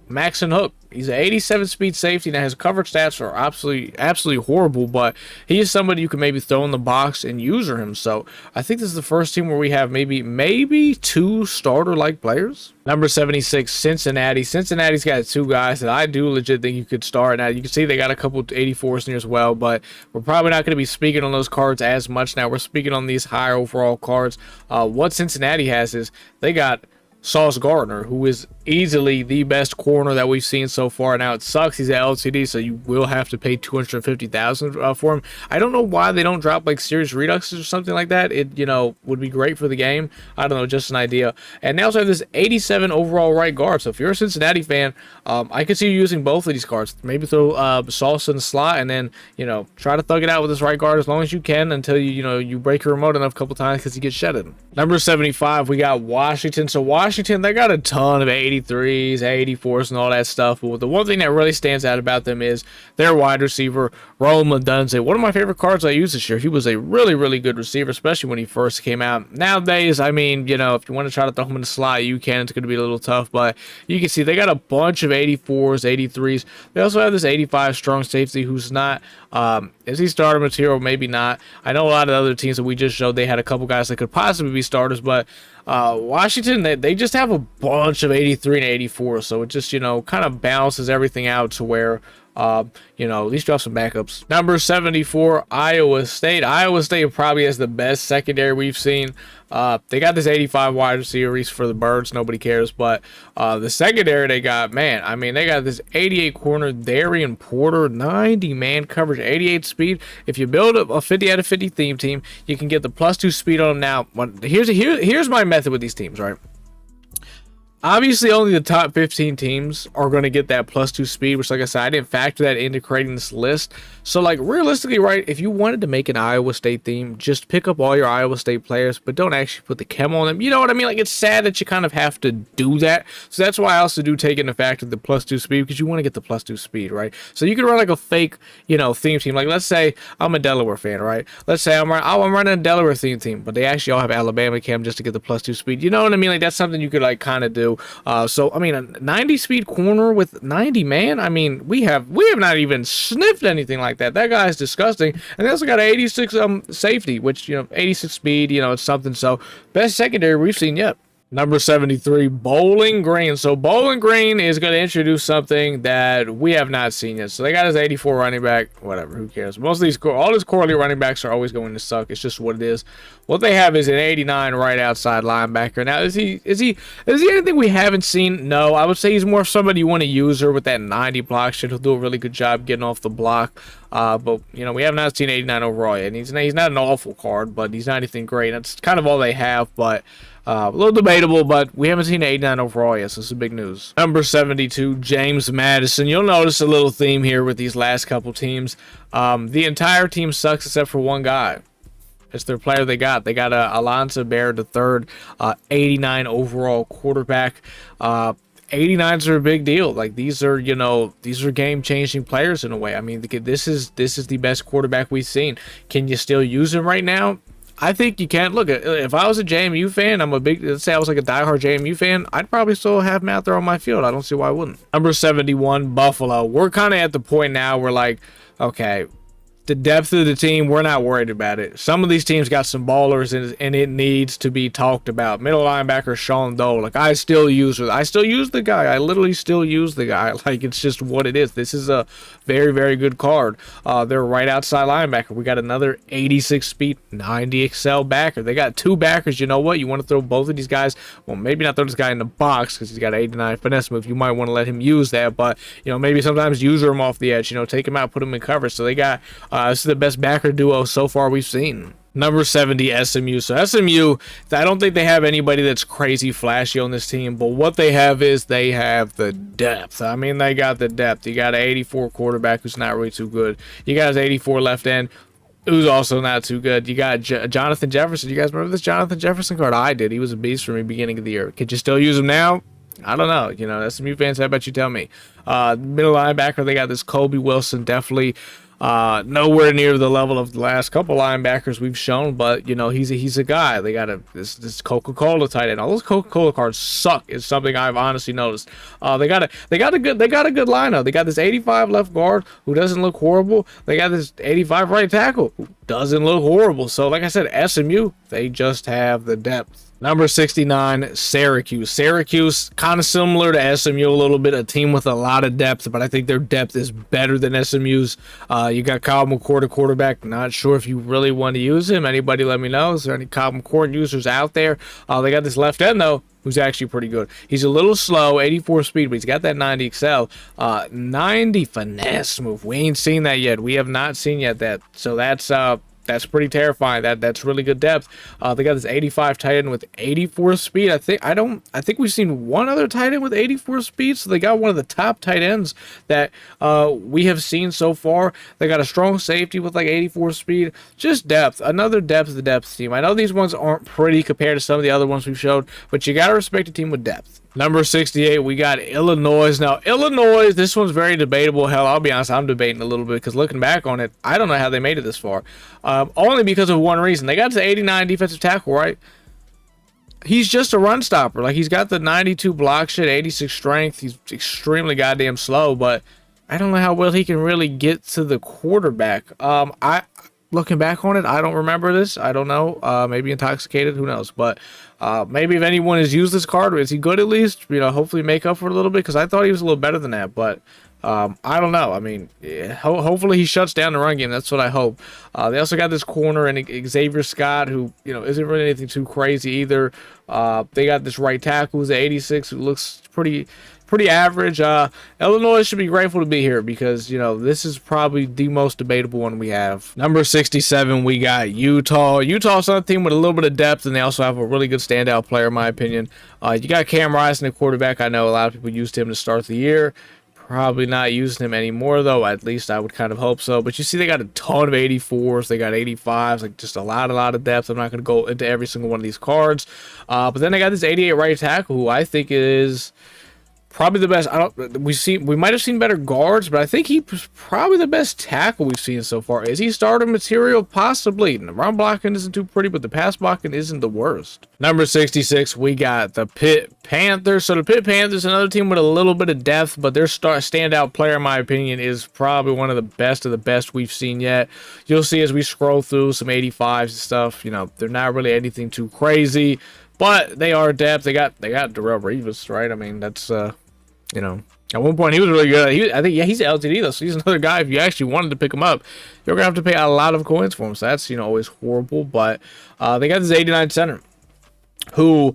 Maxon Hook. He's an 87 speed safety. Now his coverage stats are absolutely horrible, but he is somebody you can maybe throw in the box and user him. So I think this is the first team where we have maybe two starter-like players. Number 76, Cincinnati. Cincinnati's got two guys that I do legit think you could start. Now you can see they got a couple 84s in here as well, but we're probably not going to be speaking on those cards as much now. We're speaking on these higher overall cards. What Cincinnati has is they got Sauce Gardner, who is easily the best corner that we've seen so far. Now it sucks he's at LTD, so you will have to pay $250,000 for him. I don't know why they don't drop like serious reduxes or something like that. It, you know, would be great for the game. I don't know, just an idea. And they also have this 87 overall right guard. So if you're a Cincinnati fan, I could see you using both of these cards. Maybe throw Sauce in the slot and then, you know, try to thug it out with this right guard as long as you can until you break your remote enough a couple times because he gets shedded. Number 75, we got Washington. So Washington, they got a ton of 83s, 84s, and all that stuff. But the one thing that really stands out about them is their wide receiver, Rome Odunze. One of my favorite cards I used this year. He was a really, really good receiver, especially when he first came out. Nowadays, I mean, you know, if you want to try to throw him in the slot, you can. It's going to be a little tough, but you can see they got a bunch of 84s, 83s. They also have this 85 strong safety who's not, is he starter material? Maybe not. I know a lot of the other teams that we just showed, they had a couple guys that could possibly be starters, but Washington, they just have a bunch of 83 and 84, so it just, you know, kind of balances everything out to where, you know, at least you have some backups. Number 74, Iowa State. Iowa State probably has the best secondary we've seen. They got this 85 wide receiver for the Birds. Nobody cares. But the secondary they got, man, I mean, they got this 88 corner, Darian Porter, 90 man coverage, 88 speed. If you build a 50 out of 50 theme team, you can get the +2 speed on them. Now, here's my method with these teams, right? Obviously, only the top 15 teams are going to get that +2 speed, which, like I said, I didn't factor that into creating this list. So, like, realistically, right, if you wanted to make an Iowa State theme, just pick up all your Iowa State players, but don't actually put the chem on them. You know what I mean? Like, it's sad that you kind of have to do that. So that's why I also do take into factor the +2 speed, because you want to get the +2 speed, right? So you can run like a fake, you know, theme team. Like, let's say I'm a Delaware fan, right? Let's say I'm running a Delaware theme team, but they actually all have Alabama chem just to get the +2 speed. You know what I mean? Like, that's something you could, like, kind of do. So I mean, a 90 speed corner with 90 man. I mean, we have not even sniffed anything like that. That guy's disgusting. And they also got an 86 safety, which, you know, 86 speed. You know, it's something. So best secondary we've seen yet. Number 73, Bowling Green. So Bowling Green is going to introduce something that we have not seen yet. So they got his 84 running back. Whatever, who cares? Most of these, all his correlated running backs are always going to suck. It's just what it is. What they have is an 89 right outside linebacker. Now, is he anything we haven't seen? No, I would say he's more somebody you want to use her with that 90 block shit. He'll do a really good job getting off the block. But you know, we have not seen 89 overall yet. And he's not an awful card, but he's not anything great. That's kind of all they have, but a little debatable, but we haven't seen 89 overall yet, so this is big news. Number 72, James Madison. You'll notice a little theme here with these last couple teams. The entire team sucks except for one guy. It's their player they got. They got Alonzo Baird, the third, 89 overall quarterback. 89s are a big deal. Like, these are, you know, these are game-changing players in a way. I mean, this is the best quarterback we've seen. Can you still use him right now? I think you can. Look, if I was a JMU fan, let's say I was like a diehard JMU fan, I'd probably still have him out there on my field. I don't see why I wouldn't. Number 71, Buffalo. We're kind of at the point now where, like, okay, the depth of the team, we're not worried about it. Some of these teams got some ballers, and it needs to be talked about. Middle linebacker Sean Doe, like, I still use the guy. I literally still use the guy. Like, it's just what it is. This is a very, very good card. They're right outside linebacker. We got another 86 speed, 90 excel backer. They got two backers. You know what? You want to throw both of these guys? Well, maybe not throw this guy in the box because he's got 89 finesse move. You might want to let him use that, but, you know, maybe sometimes use him off the edge. You know, take him out, put him in cover. So they got this is the best backer duo so far we've seen. Number 70, SMU. So SMU, I don't think they have anybody that's crazy flashy on this team, but what they have is they have the depth. I mean, they got the depth. You got an 84 quarterback who's not really too good. You got his 84 left end, who's also not too good. You got Jonathan Jefferson. You guys remember this Jonathan Jefferson card? I did. He was a beast for me beginning of the year. Could you still use him now? I don't know. You know, SMU fans, how about you tell me? Middle linebacker, they got this Kobe Wilson, definitely nowhere near the level of the last couple linebackers we've shown, but you know, he's a guy. They got this Coca-Cola tight end. All those Coca-Cola cards suck is something I've honestly noticed. They got a good lineup. They got this 85 left guard who doesn't look horrible. They got this 85 right tackle who doesn't look horrible. So like I said, SMU, they just have the depth. Number 69, Syracuse. Syracuse, kind of similar to SMU a little bit, a team with a lot of depth, but I think their depth is better than SMU's. You got Kyle McCord, a quarterback. Not sure if you really want to use him. Anybody let me know. Is there any Kyle McCord users out there? They got this left end, though, who's actually pretty good. He's a little slow, 84 speed, but he's got that 90 excel. 90 finesse move. We ain't seen that yet. We have not seen yet that. So that's pretty terrifying. That's really good depth. They got this 85 tight end with 84 speed. I think we've seen one other tight end with 84 speed. So they got one of the top tight ends that we have seen so far. They got a strong safety with like 84 speed. Just depth. Another depth of the depth team. I know these ones aren't pretty compared to some of the other ones we've showed, but you got to respect a team with depth. Number 68, we got Illinois. Now, Illinois, this one's very debatable. Hell, I'll be honest, I'm debating a little bit because looking back on it, I don't know how they made it this far. Only because of one reason. They got to 89 defensive tackle, right? He's just a run stopper. Like, he's got the 92 block shit, 86 strength. He's extremely goddamn slow, but I don't know how well he can really get to the quarterback. Looking back on it, I don't remember this. I don't know. Maybe intoxicated. Who knows? But maybe if anyone has used this card, is he good at least? You know, hopefully make up for it a little bit because I thought he was a little better than that. But I don't know. I mean, hopefully he shuts down the run game. That's what I hope. They also got this corner and Xavier Scott, who, you know, isn't really anything too crazy either. They got this right tackle who's at 86, who looks pretty pretty average. Illinois should be grateful to be here because, you know, this is probably the most debatable one we have. Number 67, we got Utah. Utah's another team with a little bit of depth, and they also have a really good standout player, in my opinion. You got Cam Rising, the quarterback. I know a lot of people used him to start the year. Probably not using him anymore, though. At least I would kind of hope so. But you see, they got a ton of 84s. They got 85s, like just a lot of depth. I'm not going to go into every single one of these cards. But then they got this 88 right tackle, who I think is probably the best. We might have seen better guards, but I think he's probably the best tackle we've seen so far. Is he starter material? Possibly. The run blocking isn't too pretty, but the pass blocking isn't the worst. Number 66, we got the Pitt Panthers. So the Pitt Panthers, another team with a little bit of depth, but their standout player, in my opinion, is probably one of the best we've seen yet. You'll see as we scroll through some 85s and stuff, you know, they're not really anything too crazy, but they are depth. They got Darrelle Revis, right? I mean, that's you know, at one point he was really good. I think, yeah, he's LTD though, so he's another guy. If you actually wanted to pick him up, you're gonna have to pay a lot of coins for him. So that's, you know, always horrible. But they got this 89 center, who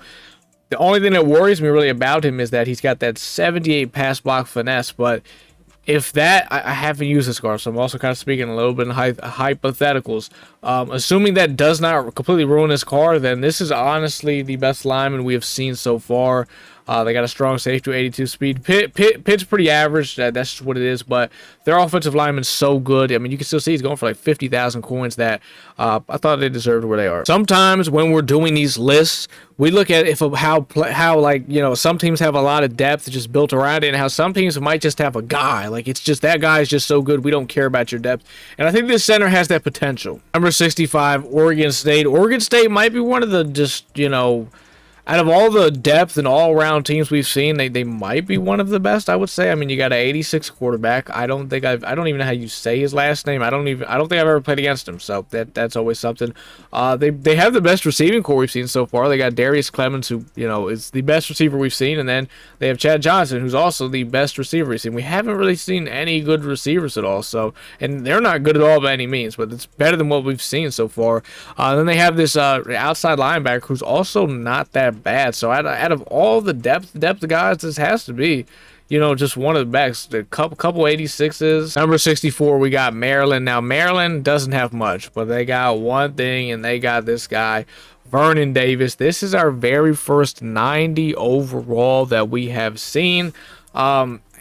the only thing that worries me really about him is that he's got that 78 pass block finesse. But if that, I haven't used this card, so I'm also kind of speaking a little bit in hypotheticals. Assuming that does not completely ruin this card, then this is honestly the best lineman we have seen so far. They got a strong safety with 82 speed. Pitt's pretty average. That's just what it is. But their offensive lineman's so good. I mean, you can still see he's going for like 50,000 coins that I thought they deserved where they are. Sometimes when we're doing these lists, we look at how like, you know, some teams have a lot of depth just built around it, and how some teams might just have a guy. Like, it's just that guy is just so good, we don't care about your depth. And I think this center has that potential. Number 65, Oregon State. Oregon State might be one of the just, you know, out of all the depth and all-around teams we've seen, they might be one of the best, I would say. I mean, you got an 86 quarterback. I don't even know how you say his last name. I don't think I've ever played against him, so that's always something. They have the best receiving core we've seen so far. They got Darius Clemens, who, you know, is the best receiver we've seen, and then they have Chad Johnson, who's also the best receiver we've seen. We haven't really seen any good receivers at all, so, and they're not good at all by any means, but it's better than what we've seen so far. Then they have this outside linebacker who's also not that bad. So out of all the depth guys, this has to be, you know, just one of the best. A couple 86s. Number 64, we got Maryland. Now, Maryland doesn't have much, but they got one thing, and they got this guy, Vernon Davis. This is our very first 90 overall that we have seen.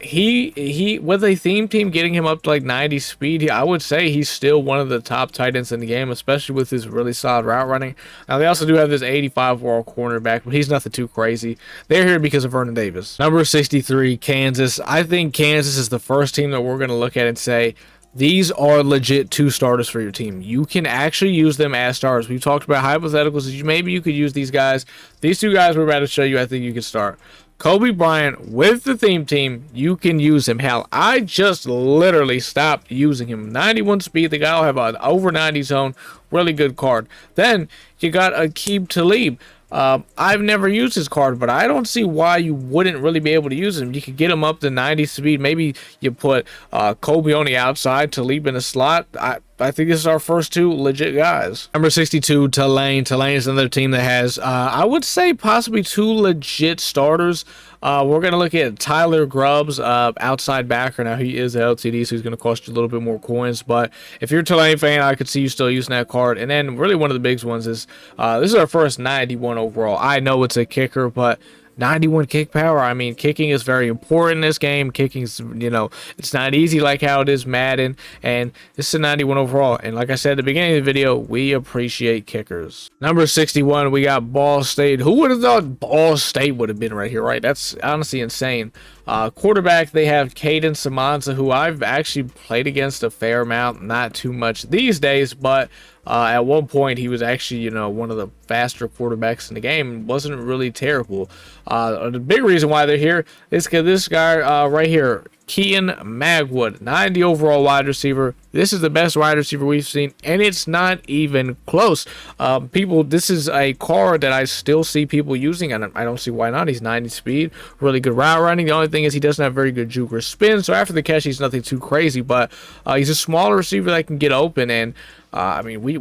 He with a theme team getting him up to like 90 speed, I would say he's still one of the top tight ends in the game, especially with his really solid route running. Now, they also do have this 85 overall cornerback, but he's nothing too crazy. They're here because of Vernon Davis. Number 63, Kansas. I think Kansas is the first team that we're going to look at and say, these are legit 2 starters for your team. You can actually use them as starters. We've talked about hypotheticals. Maybe you could use these guys. These 2 guys we're about to show you, I think you could start. Kobe Bryant with the theme team, you can use him. Hell, I just literally stopped using him. 91 speed, the guy will have an over 90 zone. Really good card. Then you got Aqib Talib. I've never used his card, but I don't see why you wouldn't really be able to use him. You could get him up to 90 speed. Maybe you put Kobe on the outside, Talib in the slot. I think this is our first 2 legit guys. Number 62, Tulane. Tulane is another team that has, I would say, possibly 2 legit starters. We're going to look at Tyler Grubbs, outside backer. Now, he is LTD, so he's going to cost you a little bit more coins. But if you're a Tulane fan, I could see you still using that card. And then really one of the big ones is, this is our first 91 overall. I know it's a kicker, but 91 kick power. I mean, kicking is very important in this game. Kicking's, you know, it's not easy like how it is Madden, and this is a 91 overall. And like I said at the beginning of the video, we appreciate kickers. Number 61, we got Ball State. Who would have thought Ball State would have been right here, right? That's honestly insane. Quarterback, they have Caden Samanza, who I've actually played against a fair amount, not too much these days, but at one point he was actually, you know, one of the faster quarterbacks in the game and wasn't really terrible. The big reason why they're here is because this guy right here, Kean Magwood, 90 overall wide receiver. This is the best wide receiver we've seen, and it's not even close. This is a card that I still see people using, and I don't see why not. He's 90 speed, really good route running. The only thing is he doesn't have very good juke or spin, so after the catch, he's nothing too crazy, but he's a smaller receiver that can get open, and I mean, we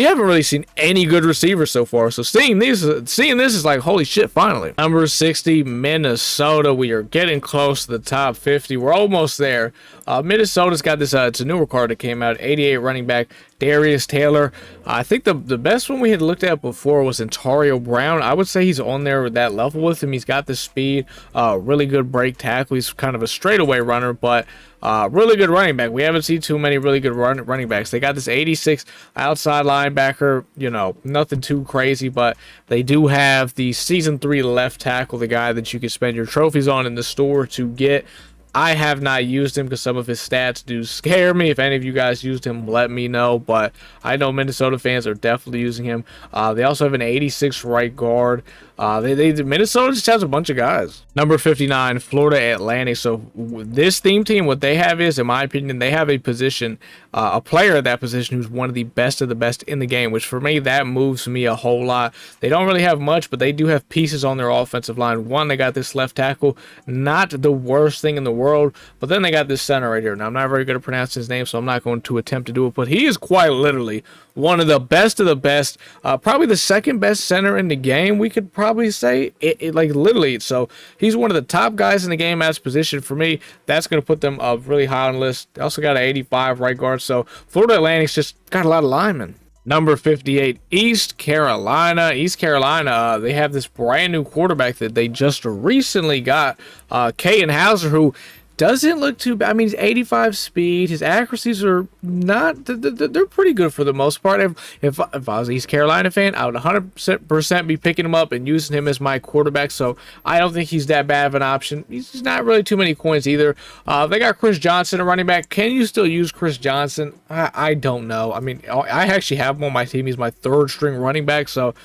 haven't really seen any good receivers so so far. So seeing this is like, holy shit, finally. Number 60, Minnesota. We are getting close to the top 50. We're almost there. Minnesota's got this, it's a newer card that came out, 88 running back, Darius Taylor. I think the best one we had looked at before was Antonio Brown. I would say he's on there with that level with him. He's got the speed, really good break tackle. He's kind of a straightaway runner, but really good running back. We haven't seen too many really good running backs. They got this 86 outside linebacker, you know, nothing too crazy, but they do have the season 3 left tackle, the guy that you can spend your trophies on in the store to get. I have not used him because some of his stats do scare me. If any of you guys used him, let me know. But I know Minnesota fans are definitely using him. They also have an 86 right guard. Minnesota just has a bunch of guys. Number 59, Florida Atlantic. So this theme team, what they have is, in my opinion, they have a position, a player at that position who's one of the best in the game, which for me, that moves me a whole lot. They don't really have much, but they do have pieces on their offensive line. One, they got this left tackle, not the worst thing in the world, but then they got this center right here. Now, I'm not very good at pronouncing his name, so I'm not going to attempt to do it, but he is quite literally one of the best, probably the second best center in the game, we could probably say, like literally. So he's one of the top guys in the game at his position. For me, that's going to put them up really high on the list. They also got an 85 right guard, so Florida Atlantic's just got a lot of linemen. Number 58, East Carolina. East Carolina, they have this brand new quarterback that they just recently got, Kaden Hauser, who doesn't look too bad. I mean, he's 85 speed. His accuracies are not, they're pretty good for the most part. If I was an East Carolina fan, I would 100% be picking him up and using him as my quarterback. So I don't think he's that bad of an option. He's not really too many coins either. They got Chris Johnson, a running back. Can you still use Chris Johnson? I don't know. I mean, I actually have him on my team. He's my 3rd string running back. So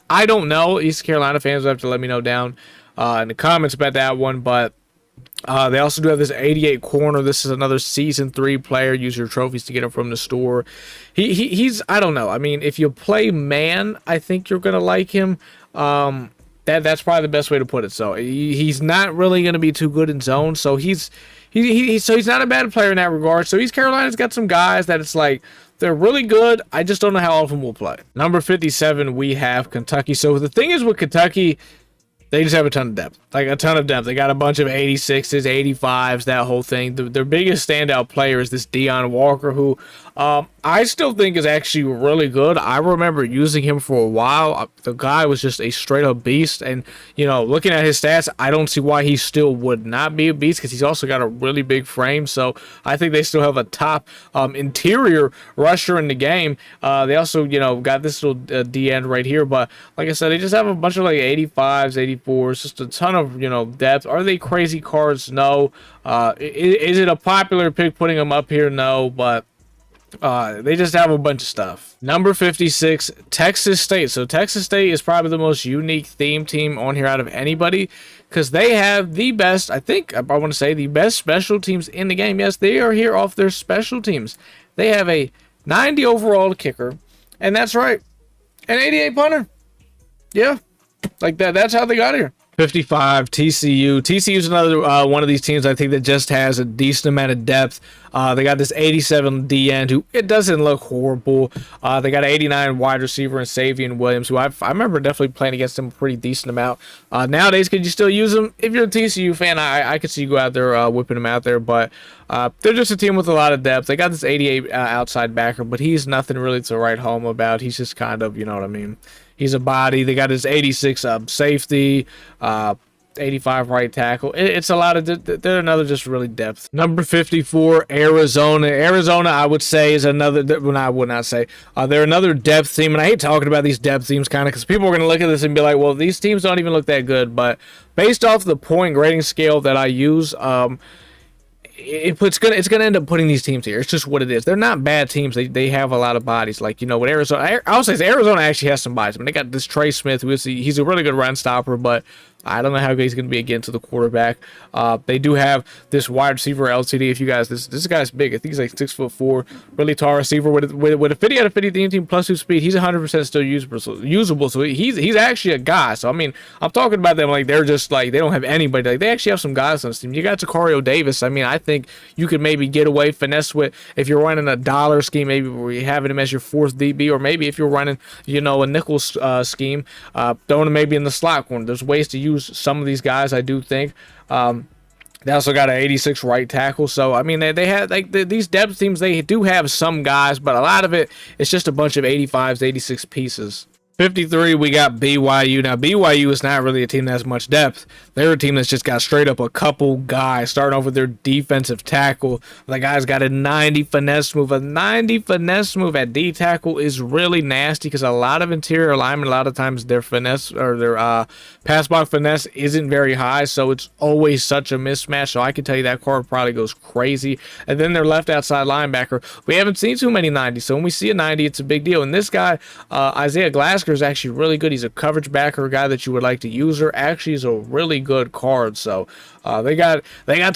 I don't know. East Carolina fans will have to let me know down in the comments about that one. But they also do have this 88 corner. This is another season 3 player. Use your trophies to get him from the store. He's, I don't know. I mean, if you play man, I think you're going to like him. That's probably the best way to put it. So he's not really going to be too good in zone. So he's not a bad player in that regard. So East Carolina's got some guys that it's like, they're really good. I just don't know how often we'll play. Number 57, we have Kentucky. So the thing is with Kentucky, they just have a ton of depth, like a ton of depth. They got a bunch of 86s, 85s, that whole thing. Their biggest standout player is this Deion Walker, who I still think is actually really good. I remember using him for a while. The guy was just a straight up beast. And, you know, looking at his stats, I don't see why he still would not be a beast because he's also got a really big frame. So I think they still have a top interior rusher in the game. They also, you know, got this little D end right here. But like I said, they just have a bunch of like 85s, 84s, just a ton of, you know, depth. Are they crazy cards? No. Is it a popular pick putting them up here? No. But they just have a bunch of stuff. Number 56, Texas State. So Texas State is probably the most unique theme team on here out of anybody because they have the best, I think I want to say the best special teams in the game. Yes, they are here off their special teams. They have a 90 overall kicker, and that's right, an 88 punter. Yeah, like that. That's how they got here. 55, TCU. TCU is another one of these teams I think that just has a decent amount of depth. They got this 87 D end who it doesn't look horrible. They got an 89 wide receiver in Savion Williams, who I remember definitely playing against him a pretty decent amount. Nowadays, could you still use them? If you're a TCU fan, I could see you go out there whipping them out there, but they're just a team with a lot of depth. They got this 88 outside backer, but he's nothing really to write home about. He's just kind of, you know what I mean? He's a body. They got his 86 safety, 85 right tackle. It's a lot of, they're another just really depth. Number 54, Arizona. Arizona, I would say, is another, well, I would not say, they're another depth team. And I hate talking about these depth teams kind of because people are going to look at this and be like, well, these teams don't even look that good. But based off the point grading scale that I use, it's gonna end up putting these teams here. It's just what it is. They're not bad teams. They have a lot of bodies. Like, you know, with Arizona, I'll say Arizona actually has some bodies. I mean, they got this Trey Smith, he's a really good run stopper, but I don't know how good he's going to be against the quarterback. They do have this wide receiver LTD. If you guys, this guy's big. I think he's like 6'4", really tall receiver with a 50 out of 50 team plus 2 speed. He's 100% still usable. So he's actually a guy. So I mean, I'm talking about them like they're just like they don't have anybody. Like they actually have some guys on this team. You got Tacario Davis. I mean, I think you could maybe get away finesse with if you're running a dollar scheme, maybe where you're having him as your 4th DB, or maybe if you're running, you know, a nickel scheme, throwing him maybe in the slot corner. There's ways to use some of these guys, I do think. They also got an 86 right tackle. So, I mean, they have, like, these depth teams, they do have some guys, but a lot of it, it's just a bunch of 85s, 86 pieces. 53, we got BYU. Now, BYU is not really a team that has much depth. They're a team that's just got straight up a couple guys, starting off with their defensive tackle. The guy's got a 90 finesse move. A 90 finesse move at D tackle is really nasty because a lot of interior linemen, a lot of times their finesse or their pass block finesse isn't very high, so it's always such a mismatch. So I can tell you that card probably goes crazy. And then their left outside linebacker, we haven't seen too many 90s, so when we see a 90, it's a big deal. And this guy, Isaiah Glasgow, is actually really good. He's a coverage backer, a guy that you would like to use. Her actually is a really good card. So they got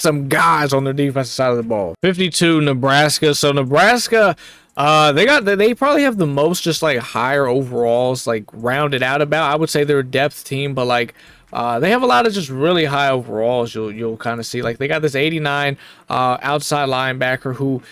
some guys on their defensive side of the ball. 52, Nebraska. So Nebraska, they probably have the most just like higher overalls, like rounded out about. I would say they're a depth team, but like they have a lot of just really high overalls. You'll kind of see like they got this 89 outside linebacker who.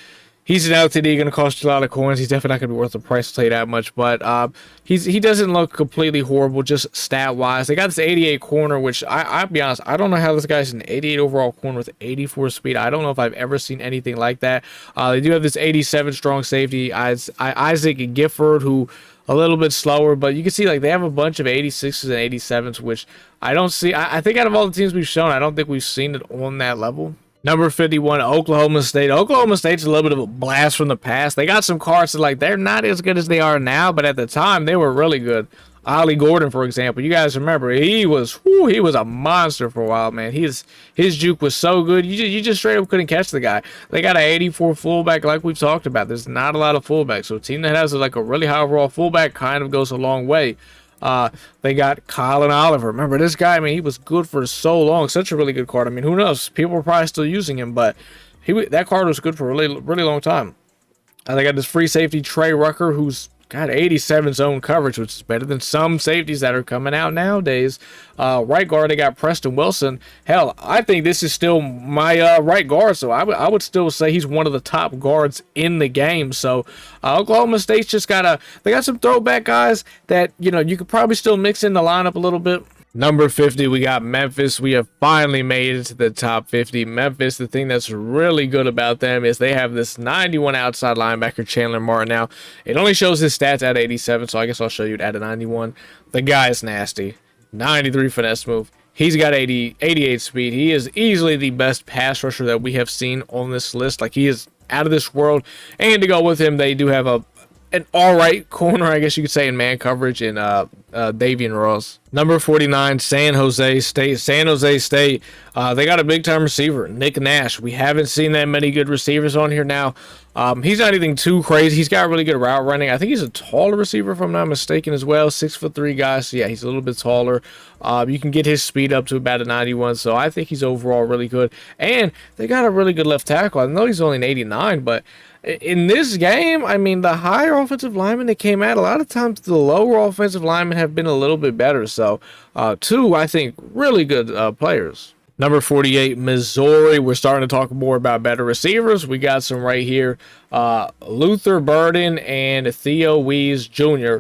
He's an LTD, going to cost you a lot of coins. He's definitely not going to be worth the price, I'll tell you that much. But he doesn't look completely horrible, just stat-wise. They got this 88 corner, which I'll be honest, I don't know how this guy's an 88 overall corner with 84 speed. I don't know if I've ever seen anything like that. They do have this 87 strong safety, Isaac Gifford, who a little bit slower. But you can see like they have a bunch of 86s and 87s, which I don't see. I think out of all the teams we've shown, I don't think we've seen it on that level. Number 51, Oklahoma State. Oklahoma State's a little bit of a blast from the past. They got some cards that, like, they're not as good as they are now, but at the time, they were really good. Ollie Gordon, for example. You guys remember, he was a monster for a while, man. His juke was so good. You just straight up couldn't catch the guy. They got an 84 fullback like we've talked about. There's not a lot of fullbacks. So a team that has, like, a really high overall fullback kind of goes a long way. They got Colin Oliver. Remember this guy? I mean, he was good for so long. Such a really good card. I mean, who knows? People were probably still using him, but that card was good for a really, really long time. They got this free safety Trey Rucker, who's got 87 zone coverage, which is better than some safeties that are coming out nowadays. Right guard, they got Preston Wilson. Hell, I think this is still my right guard, so I would still say he's one of the top guards in the game. So Oklahoma State's just they got some throwback guys that, you know, you could probably still mix in the lineup a little bit. Number 50, we got Memphis. We have finally made it to the top 50. Memphis, the thing that's really good about them is they have this 91 outside linebacker, Chandler Martin. Now, it only shows his stats at 87, so I guess I'll show you it at a 91. The guy is nasty. 93 finesse move. He's got 88 speed. He is easily the best pass rusher that we have seen on this list. Like, he is out of this world. And to go with him, they do have an all-right corner, I guess you could say, in man coverage in Davian Ross. Number 49, San Jose State. San Jose State, they got a big-time receiver, Nick Nash. We haven't seen that many good receivers on here now. He's not anything too crazy. He's got really good route running. I think he's a taller receiver, if I'm not mistaken, as well. 6'3" guy, so yeah, he's a little bit taller. You can get his speed up to about a 91, so I think he's overall really good. And they got a really good left tackle. I know he's only an 89, but in this game, I mean, the higher offensive linemen that came out, a lot of times the lower offensive linemen have been a little bit better. So, two, I think, really good players. Number 48, Missouri. We're starting to talk more about better receivers. We got some right here. Luther Burden and Theo Wees Jr.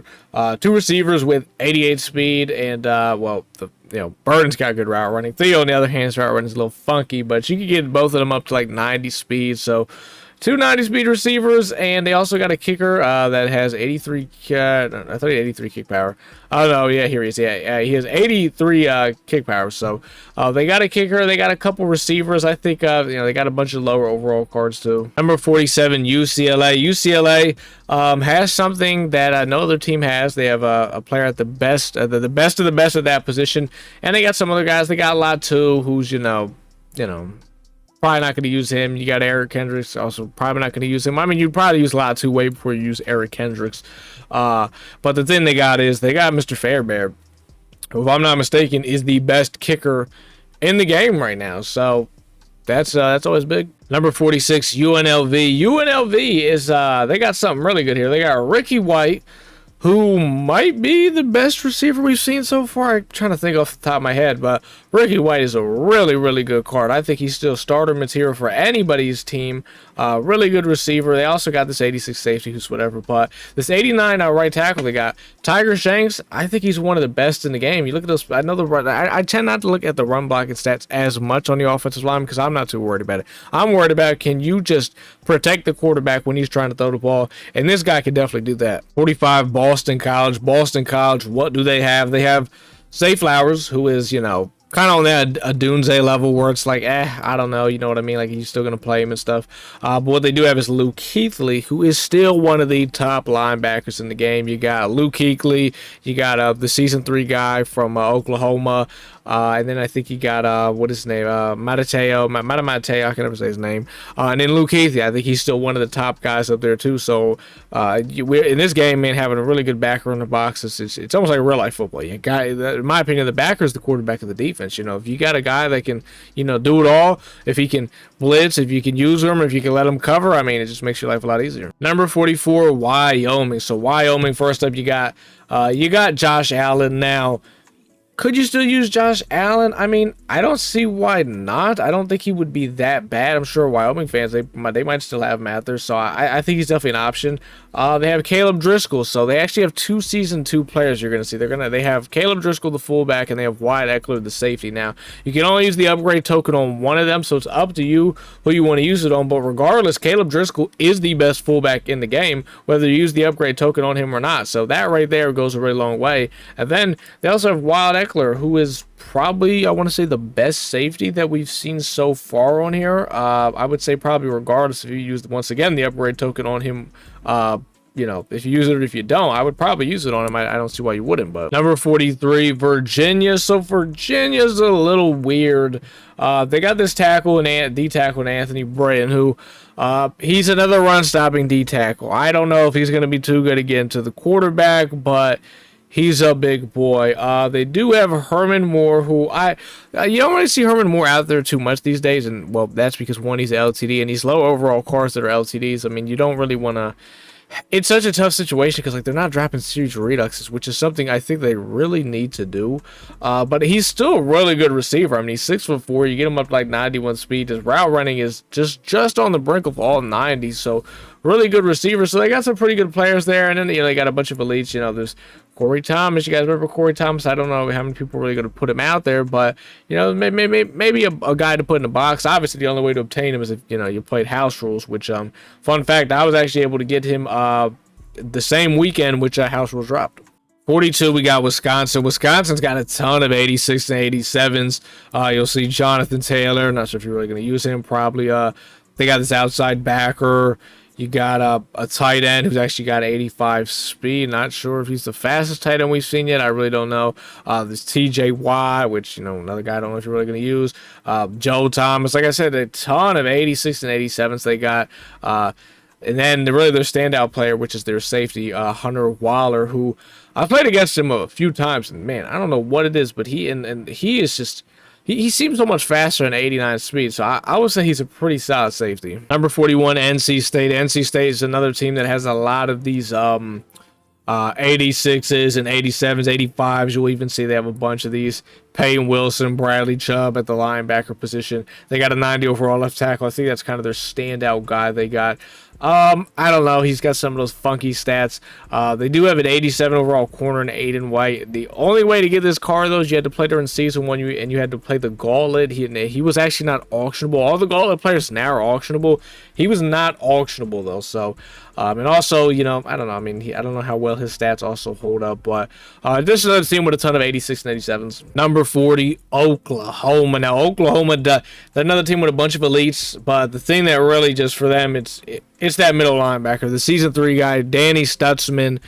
Two receivers with 88 speed. And, Burden's got good route running. Theo, on the other hand, his route running is a little funky. But you can get both of them up to like 90 speed. So, two 90 speed receivers, and they also got a kicker that has 83. I thought he had 83 kick power. Oh no, yeah, here he is. Yeah, he has 83 kick power. So they got a kicker. They got a couple receivers. I think they got a bunch of lower overall cards too. Number 47, UCLA. UCLA has something that no other team has. They have a player at the best, the best of the best at that position, and they got some other guys. They got a lot too, who's probably not going to use him. You got Eric Kendricks, also probably not going to use him. I mean, you'd probably use a lot two way before you use Eric Kendricks. But the thing they got is they got Mr. Fairbairn. who, if I'm not mistaken, is the best kicker in the game right now. So that's always big. Number 46, UNLV. UNLV is they got something really good here. They got Ricky White, who might be the best receiver we've seen so far. I'm trying to think off the top of my head, but Ricky White is a really, really good card. I think he's still starter material for anybody's team. Really good receiver. They also got this 86 safety, who's whatever, but this 89 right tackle they got, Tiger Shanks. I think he's one of the best in the game. You look at those. I know the run. I tend not to look at the run blocking stats as much on the offensive line because I'm not too worried about it. I'm worried about, can you just protect the quarterback when he's trying to throw the ball? And this guy can definitely do that. 45, Boston College. Boston College, what do they have? They have Zay Flowers, who is, you know, kind of on that Dunze level where it's like, I don't know, you know what I mean? Like, he's still going to play him and stuff. But what they do have is Luke Kuechly, who is still one of the top linebackers in the game. You got Luke Kuechly, you got the season 3 guy from Oklahoma, and then I think you got, what is his name? Mateo, I can never say his name. And then Luke Kuechly, I think he's still one of the top guys up there too. So we're in this game, man, having a really good backer in the box, it's almost like real life football. You got, in my opinion, the backer is the quarterback of the defense. You know, if you got a guy that can, you know, do it all, if he can blitz, if you can use him, if you can let him cover, I mean, it just makes your life a lot easier. Number 44, Wyoming. So Wyoming, first up, you got Josh Allen. Now, could you still use Josh Allen? I mean, I don't see why not. I don't think he would be that bad. I'm sure Wyoming fans, they might still have him out there. So I think he's definitely an option. They have Caleb Driscoll. So they actually have 2 season 2 players you're going to see. They have Caleb Driscoll, the fullback, and they have Wyatt Eckler, the safety. Now, you can only use the upgrade token on one of them, so it's up to you who you want to use it on. But regardless, Caleb Driscoll is the best fullback in the game, whether you use the upgrade token on him or not. So that right there goes a really long way. And then they also have Wyatt Eckler, who is probably, I want to say, the best safety that we've seen so far on here. I would say probably regardless if you use, once again, the upgrade token on him. You know, if you use it or if you don't, I would probably use it on him. I don't see why you wouldn't. But number 43, Virginia. So Virginia's a little weird. They got this tackle and D-tackle, Anthony Britton, who he's another run-stopping D-tackle. I don't know if he's going to be too good again to the quarterback, but he's a big boy. They do have Herman Moore, who you don't really see Herman Moore out there too much these days, and well, that's because one, he's LTD, and he's low overall cars that are LTDs. I mean, you don't really want to. It's such a tough situation because, like, they're not dropping series reduxes, which is something I think they really need to do. But he's still a really good receiver. I mean, he's 6'4". You get him up to like 91 speed. His route running is just on the brink of all 90s. So really good receiver. So they got some pretty good players there, and then they got a bunch of elites. You know, there's Corey Thomas. You guys remember Corey Thomas? I don't know how many people are really going to put him out there, but you know, maybe a guy to put in the box. Obviously, the only way to obtain him is if you played house rules. Which fun fact, I was actually able to get him the same weekend which house rules dropped. 42, we got Wisconsin. Wisconsin's got a ton of 86 and 87s. You'll see Jonathan Taylor. Not sure if you're really going to use him. Probably. They got this outside backer. You got a tight end who's actually got 85 speed. Not sure if he's the fastest tight end we've seen yet. I really don't know. This TJ Watt, which, another guy I don't know if you're really going to use. Joe Thomas. Like I said, a ton of 86 and 87s they got. And then their standout player, which is their safety, Hunter Waller, who I've played against him a few times. And, man, I don't know what it is, but he is just... He seems so much faster than 89 speed, so I would say he's a pretty solid safety. Number 41, NC State. NC State is another team that has a lot of these 86s and 87s, 85s. You'll even see they have a bunch of these. Peyton Wilson, Bradley Chubb at the linebacker position. They got a 90 overall left tackle. I think that's kind of their standout guy they got. I don't know. He's got some of those funky stats. They do have an 87 overall corner and Aiden White. The only way to get this card, though, is you had to play during season one, and you had to play the gauntlet. He was actually not auctionable. All the gauntlet players now are auctionable. He was not auctionable, though. So, and also, I don't know. I mean, I don't know how well his stats also hold up, but this is another team with a ton of 86 and 87s. Number 40, Oklahoma. Now, Oklahoma, they're another team with a bunch of elites, but the thing that really just for them, it's that middle linebacker, the season 3 guy, Danny Stutzman.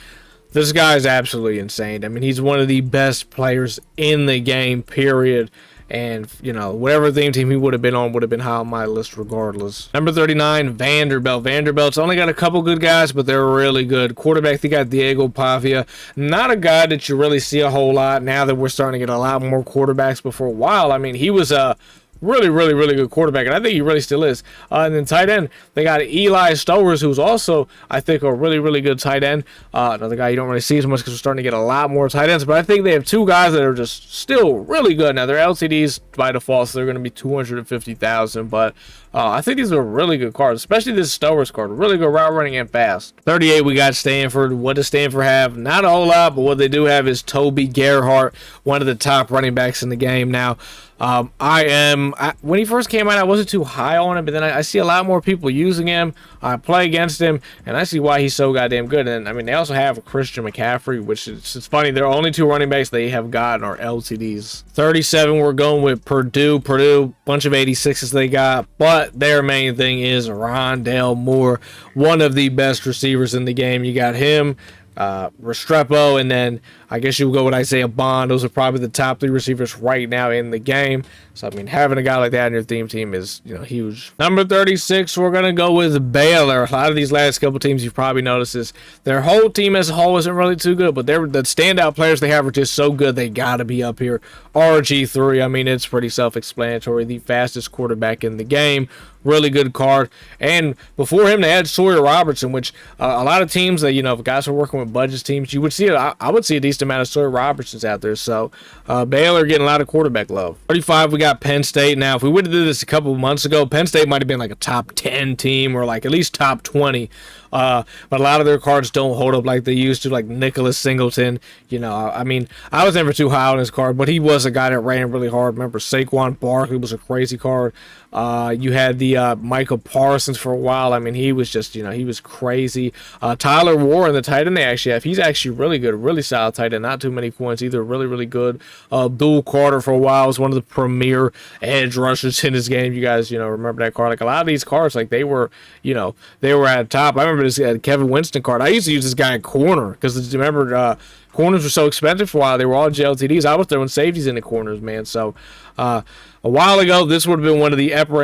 This guy is absolutely insane. I mean, he's one of the best players in the game, period. and you know, whatever theme team he would have been on would have been high on my list regardless. Number 39, Vanderbilt. Vanderbilt's only got a couple good guys, but they're really good. Quarterback, they got Diego Pavia. Not a guy that you really see a whole lot now that we're starting to get a lot more quarterbacks, but for a while, I mean, he was a really good quarterback, and I think he really still is. And then tight end, they got Eli Stowers, who's also, I think, a really good tight end. Another guy you don't really see as much because we're starting to get a lot more tight ends, but I think they have two guys that are just still really good. Now, they're LTDs by default, so they're going to be 250,000, but I think these are really good cards, especially this Stowers card. Really good route running and fast. 38, we got Stanford. What does Stanford have? Not a whole lot, but what they do have is Toby Gerhart, one of the top running backs in the game now. When he first came out, I wasn't too high on him, but then I see a lot more people using him. I play against him, and I see why he's so goddamn good. And I mean, they also have Christian McCaffrey, which is, it's funny. Their only two running backs they have gotten are LTDs. 37, we're going with Purdue. Purdue, bunch of 86s they got, but their main thing is Rondale Moore, one of the best receivers in the game. You got him, Restrepo, and then I guess you would go with Isaiah Bond. Those are probably the top three receivers right now in the game. So, I mean, having a guy like that in your theme team is, you know, huge. Number 36, we're going to go with Baylor. A lot of these last couple teams you've probably noticed is their whole team as a whole isn't really too good, but the standout players they have are just so good they got to be up here. RG3, I mean, it's pretty self-explanatory. The fastest quarterback in the game. Really good card. And before him, they had Sawyer Robertson, which a lot of teams that, you know, if guys are working with budget teams, you would see it. I would see a decent amount of Sawyer Robertsons out there. So Baylor getting a lot of quarterback love. 35, we got Penn State. Now, if we would have did this a couple of months ago, Penn State might have been like a top 10 team or like at least top 20. But a lot of their cards don't hold up like they used to, like Nicholas Singleton. You know, I mean, I was never too high on his card, but he was a guy that ran really hard. Remember, Saquon Barkley was a crazy card. You had the Michael Parsons for a while. I mean, he was just, you know, he was crazy. Tyler Warren, the tight end they actually have, he's actually really good, really solid tight end. Not too many coins either, really good. Abdul Carter for a while was one of the premier edge rushers in his game. You guys, you know, remember that card? Like a lot of these cards, like they were, you know, they were at the top. I remember this Kevin Winston card. I used to use this guy in corner because remember corners were so expensive for a while. They were all JLTDs. I was throwing safeties in the corners, man. So a while ago, this would have been one of the upper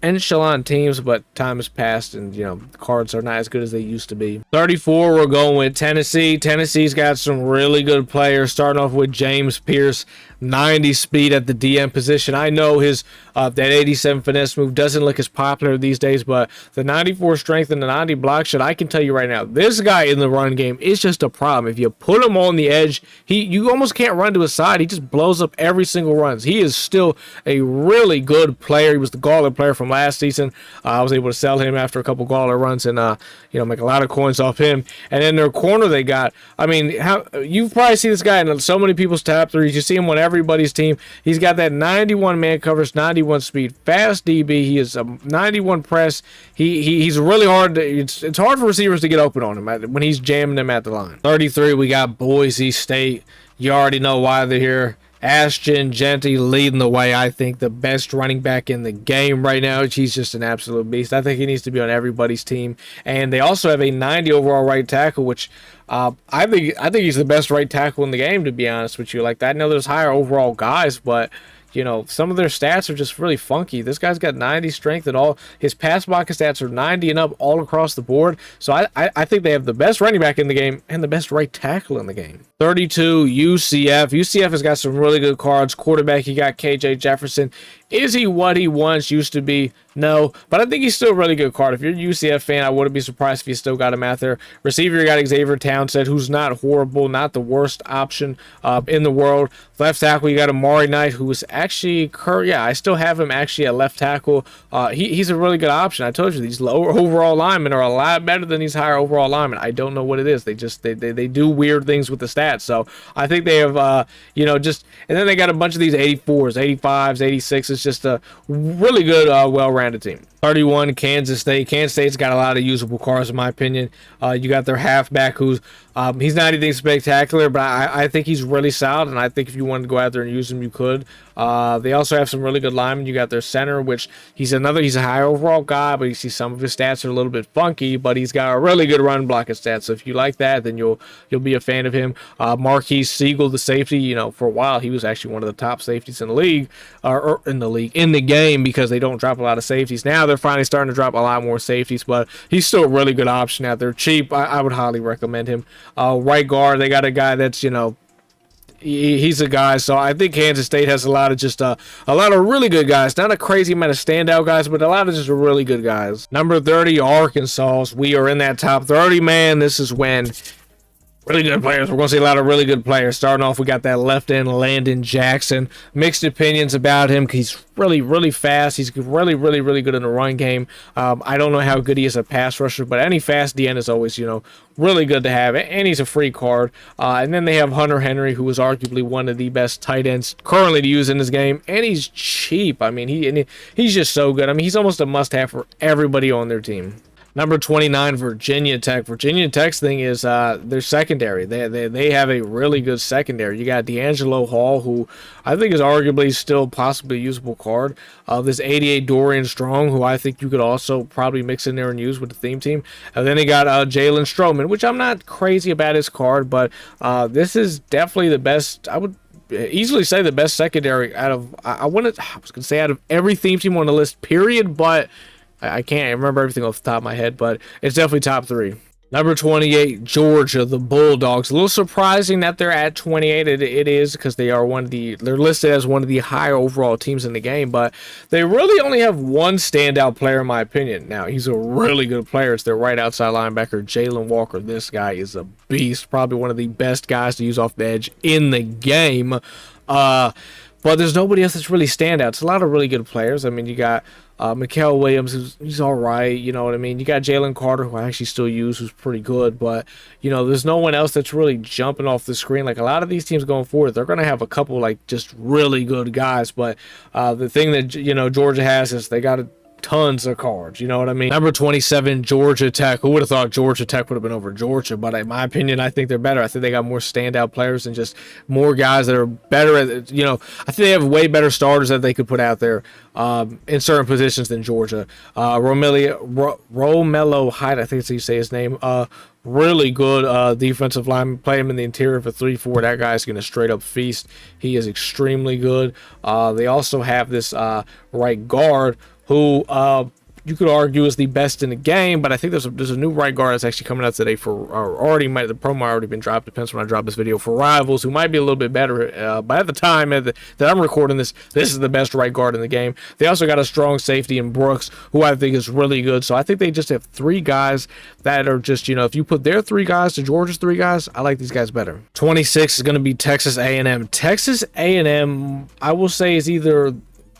echelon teams, but time has passed, and you know the cards are not as good as they used to be. 34, we're going with Tennessee. Tennessee's got some really good players. Starting off with James Pierce, 90 speed at the DM position. I know his that 87 finesse move doesn't look as popular these days, but the 94 strength and the 90 block shot, I can tell you right now, this guy in the run game is just a problem. If you put him on the edge, you almost can't run to his side. He just blows up every single run. He is still a really good player. He was the Gauntlet player from last season. I was able to sell him after a couple Gauntlet runs and you know, make a lot of coins off him. And then their corner they got, I mean, you've probably seen this guy in so many people's top threes. You see him on everybody's team. He's got that 91 man coverage, 91 speed, fast DB. He is a 91 press. He's really hard. It's hard for receivers to get open on him when he's jamming them at the line. 33, we got Boise State. You already know why they're here. Ashton Jeanty leading the way. I think the best running back in the game right now. He's just an absolute beast. I think he needs to be on everybody's team. And they also have a 90 overall right tackle, which I think he's the best right tackle in the game, to be honest with you. Like, I know there's higher overall guys, but you know, some of their stats are just really funky. This guy's got 90 strength and all. His pass blocking stats are 90 and up all across the board. So I think they have the best running back in the game and the best right tackle in the game. 32, UCF. UCF has got some really good cards. Quarterback, you got KJ Jefferson. Is he what he once used to be? No, but I think he's still a really good card. If you're a UCF fan, I wouldn't be surprised if you still got him out there. Receiver, you got Xavier Townsend, who's not horrible, not the worst option in the world. Left tackle, you got Amari Knight, who is actually, I still have him actually at left tackle. He's a really good option. I told you, these lower overall linemen are a lot better than these higher overall linemen. I don't know what it is. They just, they do weird things with the stats. So I think they have, you know, just, and then they got a bunch of these 84s, 85s, 86s. It's just a really good, well-rounded team. 31, Kansas State. Kansas State's got a lot of usable cards, in my opinion. You got their halfback, who's he's not anything spectacular, but I think he's really solid, and I think if you wanted to go out there and use him, you could. They also have some really good linemen. You got their center, which he's a high overall guy, but you see some of his stats are a little bit funky, but he's got a really good run blocking stats. So if you like that, then you'll be a fan of him. Marquise Siegel, the safety, you know, for a while he was actually one of the top safeties in the league, or in the game, because they don't drop a lot of safeties. Now they're finally starting to drop a lot more safeties, but he's still a really good option out there. Cheap. I would highly recommend him. Right guard, they got a guy that's, you know, he's a guy. So I think Kansas State has a lot of really good guys. Not a crazy amount of standout guys, but a lot of just really good guys. Number 30, Arkansas. We are in that top 30, man. This is when really good players. We're going to see a lot of really good players. Starting off, we got that left end, Landon Jackson. Mixed opinions about him. He's really, really fast. He's really, really, really good in the run game. I don't know how good he is a pass rusher, but any fast DN is always, you know, really good to have. And he's a free card. And then they have Hunter Henry, who is arguably one of the best tight ends currently to use in this game. And he's cheap. I mean, he's just so good. I mean, he's almost a must-have for everybody on their team. Number 29, Virginia Tech. Virginia Tech's thing is their secondary. They have a really good secondary. You got D'Angelo Hall, who I think is arguably still possibly a usable card. This 88 Dorian Strong, who I think you could also probably mix in there and use with the theme team. And then they got Jalen Stroman, which I'm not crazy about his card, but this is definitely the best. I would easily say the best secondary out of, I was going to say out of every theme team on the list, period, but I can't remember everything off the top of my head, but it's definitely top 3. Number 28, Georgia, the Bulldogs. A little surprising that they're at 28. It is, because they're listed as one of the higher overall teams in the game, but they really only have one standout player, in my opinion. Now, he's a really good player. It's their right outside linebacker, Jalen Walker. This guy is a beast. Probably one of the best guys to use off the edge in the game. But there's nobody else that's really standout. It's a lot of really good players. I mean, you got Mikael Williams, he's all right, you know what I mean? You got Jalen Carter, who I actually still use, who's pretty good, but, you know, there's no one else that's really jumping off the screen. Like, a lot of these teams going forward, they're going to have a couple, like, just really good guys, but the thing that, you know, Georgia has is they got tons of cards, you know what I mean? Number 27, Georgia Tech. Who would have thought Georgia Tech would have been over Georgia? But in my opinion, I think they're better. I think they got more standout players and just more guys that are better at, you know, I think they have way better starters that they could put out there in certain positions than Georgia. Romello Hyde, I think that's how you say his name. Really good defensive lineman. Play him in the interior for 3-4. That guy's going to straight up feast. He is extremely good. They also have this right guard who you could argue is the best in the game, but I think there's a new right guard that's actually coming out today for, the promo already been dropped, depends when I drop this video, for Rivals, who might be a little bit better, but at the time that I'm recording this is the best right guard in the game. They also got a strong safety in Brooks, who I think is really good, so I think they just have 3 guys that are just, you know, if you put their 3 guys to Georgia's 3 guys, I like these guys better. 26 is going to be Texas A&M. Texas A&M, I will say, is either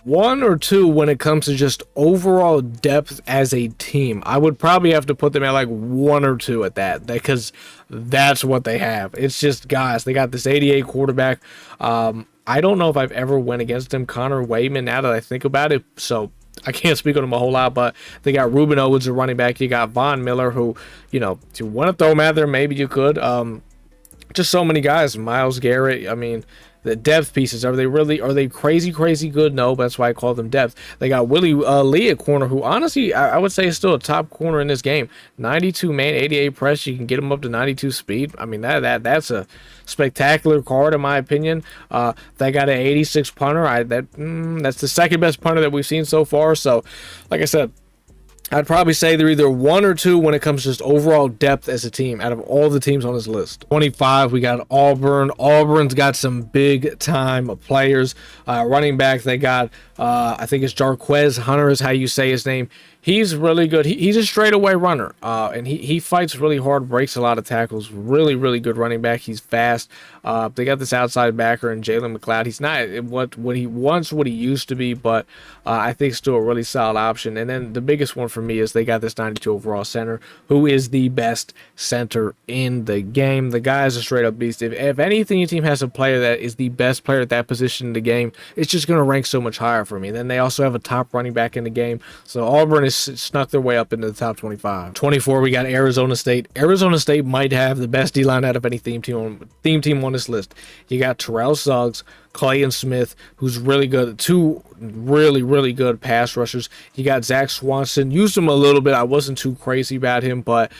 1 or 2 when it comes to just overall depth as a team. I would probably have to put them at like 1 or 2 at that, because that's what they have. It's just guys. They got this 88 quarterback. I don't know if I've ever went against him, Connor Wayman, now that I think about it, so I can't speak on him a whole lot, but they got Ruben Owens, a running back. You got Von Miller, who, you know, if you want to throw him out there, maybe you could. Just so many guys. Myles Garrett, I mean, the depth pieces, are they crazy good? No, but that's why I call them depth. They got Willie Lee at corner, who honestly I would say is still a top corner in this game. 92 man, 88 press, you can get him up to 92 speed. I mean, that's a spectacular card in my opinion. They got an 86 punter. That's the second best punter that we've seen so far. So like I said, I'd probably say they're either 1 or 2 when it comes to just overall depth as a team out of all the teams on this list. 25, we got Auburn. Auburn's got some big time players. Running back, they got, I think it's Jarquez Hunter is how you say his name. He's really good. He's a straightaway runner, and he fights really hard, breaks a lot of tackles. Really good running back. He's fast. They got this outside backer in Jalen McLeod. He's not what he used to be, but I think still a really solid option. And then the biggest one for me is they got this 92 overall center, who is the best center in the game. The guy is a straight up beast. If anything, your team has a player that is the best player at that position in the game, it's just going to rank so much higher start for me. Then they also have a top running back in the game. So Auburn has snuck their way up into the top 25. 24, we got Arizona State. Arizona State might have the best D-line out of any theme team on this list. You got Terrell Suggs, Clayton Smith, who's really good. Two really good pass rushers. You got Zach Swanson. Used him a little bit. I wasn't too crazy about him, but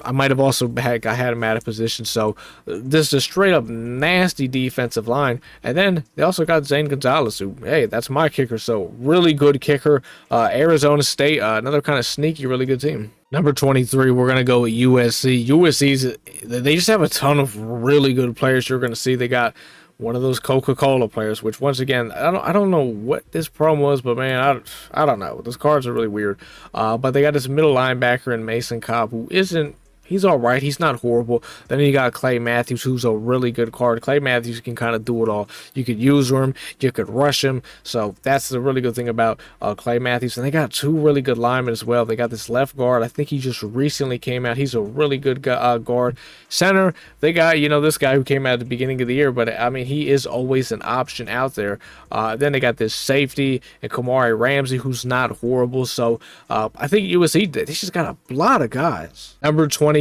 I might have also had him out of position. So this is a straight up nasty defensive line. And then they also got Zane Gonzalez, who, hey, that's my kicker. So really good kicker. Arizona State, another kind of sneaky, really good team. Number 23, we're going to go with USC. USC's, they just have a ton of really good players you're going to see. They got one of those Coca-Cola players, which once again, I don't know what this promo was, but man, I don't know. Those cards are really weird. But they got this middle linebacker in Mason Cobb, who isn't, he's all right. He's not horrible. Then you got Clay Matthews, who's a really good card. Clay Matthews can kind of do it all. You could use him. You could rush him. So that's the really good thing about Clay Matthews. And they got two really good linemen as well. They got this left guard. I think he just recently came out. He's a really good guard. Center, they got, this guy who came out at the beginning of the year. But, I mean, he is always an option out there. Then they got this safety and Kamari Ramsey, who's not horrible. So I think USC, they just got a lot of guys. Number 22,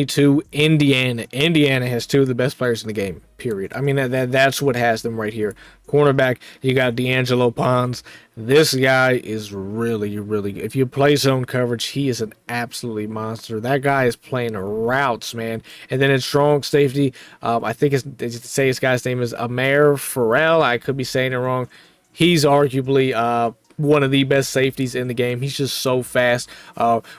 Indiana. Indiana has two of the best players in the game, period. I mean, that's what has them right here. Cornerback, you got D'Angelo Pons. This guy is really good. If you play zone coverage, he is an absolutely monster. That guy is playing routes, man. And then in strong safety, I think his guy's name is Amir Farrell. I could be saying it wrong. He's arguably one of the best safeties in the game. He's just so fast.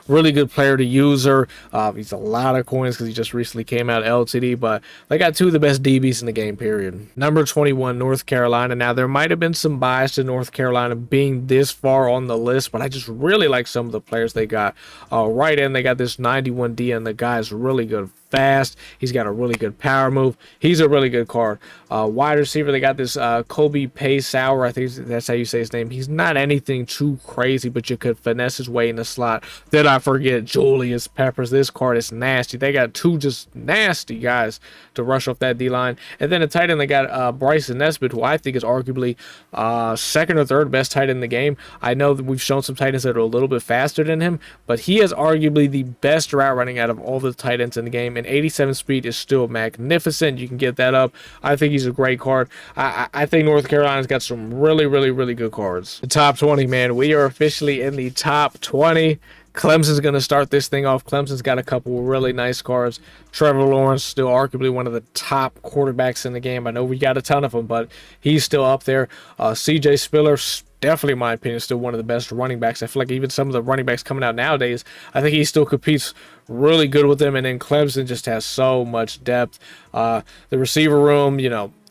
Really good player to user. He's a lot of coins because he just recently came out LTD, but they got two of the best DBs in the game, period. Number 21, North Carolina. Now, there might have been some bias to North Carolina being this far on the list, but I just really like some of the players they got. Right in, they got this 91D, and the guy's really good. Fast. He's got a really good power move. He's a really good card. Wide receiver, they got this Kobe Paysauer. I think that's how you say his name. He's not anything too crazy, but you could finesse his way in the slot. Then I forget Julius Peppers. This card is nasty. They got two just nasty guys to rush off that D-line. And then a tight end, they got Bryson Nesbitt, who I think is arguably second or third best tight end in the game. I know that we've shown some tight ends that are a little bit faster than him, but he has arguably the best route running out of all the tight ends in the game. And 87 speed is still magnificent. You can get that up. I think he's a great card. I think North Carolina's got some really good cards. The top 20, man. We are officially in the top 20. Clemson's going to start this thing off. Clemson's got a couple of really nice cards. Trevor Lawrence, still arguably one of the top quarterbacks in the game. I know we got a ton of them, but he's still up there. CJ Spiller, definitely, in my opinion, still one of the best running backs. I feel like even some of the running backs coming out nowadays, I think he still competes really good with them. And then Clemson just has so much depth. The receiver room,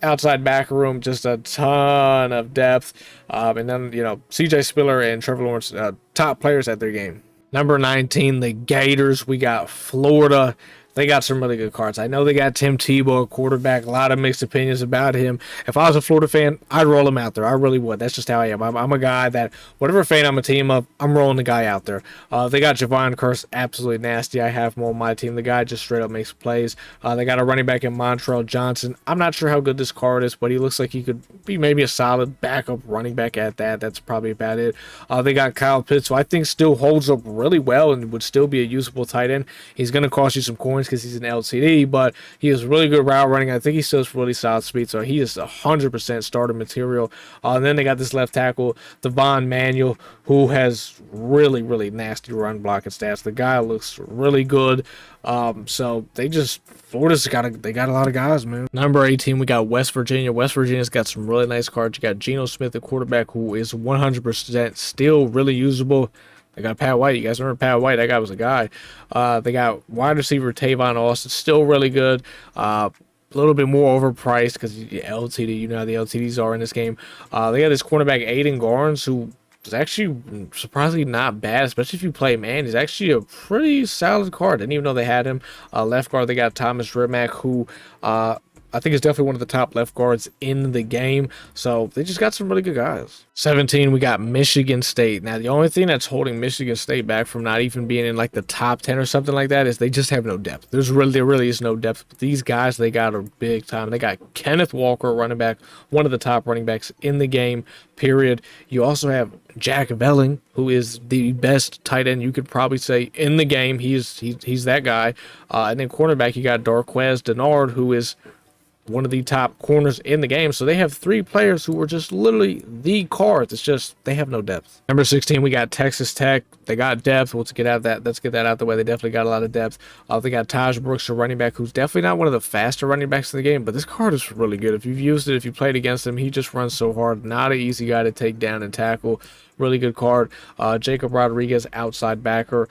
outside back room, just a ton of depth. And then, CJ Spiller and Trevor Lawrence, top players at their game. Number 19, the Gators. We got Florida. They got some really good cards. I know they got Tim Tebow, a quarterback. A lot of mixed opinions about him. If I was a Florida fan, I'd roll him out there. I really would. That's just how I am. I'm a guy that, whatever fan I'm a team of, I'm rolling the guy out there. They got Javon Curse, absolutely nasty. I have him on my team. The guy just straight up makes plays. They got a running back in Montrell Johnson. I'm not sure how good this card is, but he looks like he could be maybe a solid backup running back at that. That's probably about it. They got Kyle Pitts, who I think still holds up really well and would still be a usable tight end. He's going to cost you some coins because he's an LCD, but he has really good route running. I think he still has really solid speed, so he is 100% starter material. And then they got this left tackle, Devon Manuel, who has really nasty run blocking stats. The guy looks really good. So Florida's got a lot of guys, man. Number 18, we got West Virginia. West Virginia's got some really nice cards. You got Geno Smith, the quarterback, who is 100% still really usable. They got Pat White. You guys remember Pat White? That guy was a guy. They got wide receiver Tavon Austin, still really good. A little bit more overpriced because LTD, you know how the LTDs are in this game. They got this cornerback Aiden Garnes, who is actually surprisingly not bad, especially if you play man. He's actually a pretty solid card. Didn't even know they had him. Left guard, they got Thomas Rimac, who I think it's definitely one of the top left guards in the game. So they just got some really good guys. 17, we got Michigan State. Now, the only thing that's holding Michigan State back from not even being in like the top 10 or something like that is they just have no depth. There really is no depth. But these guys, they got a big time. They got Kenneth Walker, running back, one of the top running backs in the game, period. You also have Jack Velling, who is the best tight end you could probably say in the game. He's that guy. And then cornerback, you got Darqueze Dennard, who is one of the top corners in the game. So they have 3 players who are just literally the cards. It's just they have no depth. Number 16, we got Texas Tech. They got depth. Let's get that out the way. They definitely got a lot of depth. They got Taj Brooks, a running back, who's definitely not one of the faster running backs in the game, but this card is really good. If you've used it, if you played against him, he just runs so hard. Not an easy guy to take down and tackle. Really good card. Jacob Rodriguez, outside backer.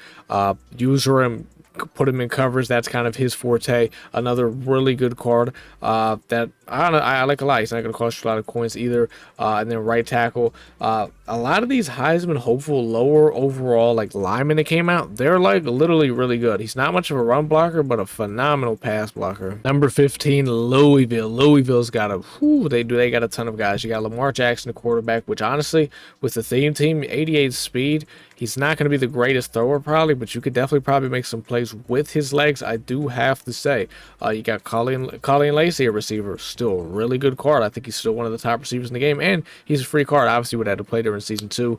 User him, put him in covers. That's kind of his forte. Another really good card that I like a lot. He's not going to cost you a lot of coins either. And then right tackle. A lot of these Heisman hopeful lower overall like linemen that came out, they're like literally really good. He's not much of a run blocker, but a phenomenal pass blocker. Number 15, Louisville. Louisville's got they got a ton of guys. You got Lamar Jackson, the quarterback, which honestly, with the theme team, 88 speed, he's not going to be the greatest thrower probably, but you could definitely probably make some plays with his legs, I do have to say. You got Colleen Lacey, a receiver, still a really good card. I think he's still one of the top receivers in the game, and he's a free card. Obviously would have to play during season 2.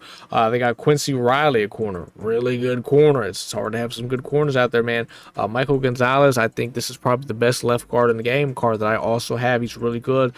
They got Quincy Riley, a corner, really good corner. It's hard to have some good corners out there, man. Michael Gonzalez, I think this is probably the best left guard in the game, card that I also have. He's really good.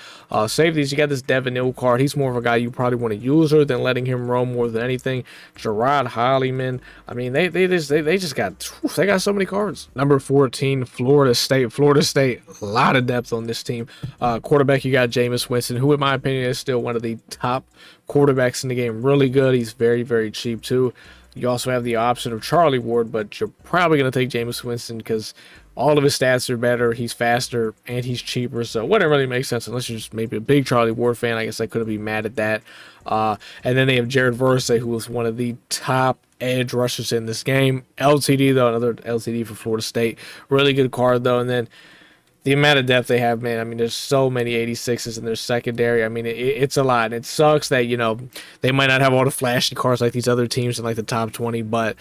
Safeties, you got this Devin Hill card. He's more of a guy you probably want to use her than letting him roam more than anything. Gerard Hollyman, I mean, they just got so many cards. Number 14, Florida State. Florida State, a lot of depth on this team. Quarterback, you got Jameis Winston, who in my opinion is still one of the top quarterbacks in the game. Really good. He's very, very cheap too. You also have the option of Charlie Ward, but you're probably going to take Jameis Winston because all of his stats are better, he's faster, and he's cheaper, so wouldn't really make sense unless you're just maybe a big Charlie Ward fan. I guess I couldn't be mad at that. And then they have Jared Versay, who was one of the top edge rushers in this game. LTD, though, another LTD for Florida State. Really good card, though. And then the amount of depth they have, man, I mean, there's so many 86s in their secondary. I mean, it's a lot. And it sucks that, you know, they might not have all the flashy cards like these other teams in, like, the top 20, but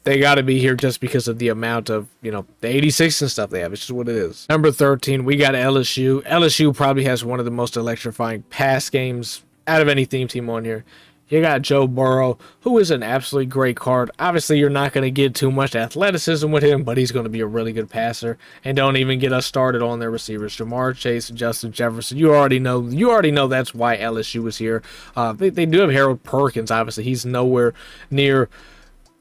they got to be here just because of the amount of, you know, the 86 and stuff they have. It's just what it is. Number 13, we got LSU. LSU probably has one of the most electrifying pass games out of any theme team on here. You got Joe Burrow, who is an absolutely great card. Obviously, you're not going to get too much athleticism with him, but he's going to be a really good passer. And don't even get us started on their receivers. Jamar Chase and Justin Jefferson. You already know that's why LSU is here. They do have Harold Perkins, obviously. He's nowhere near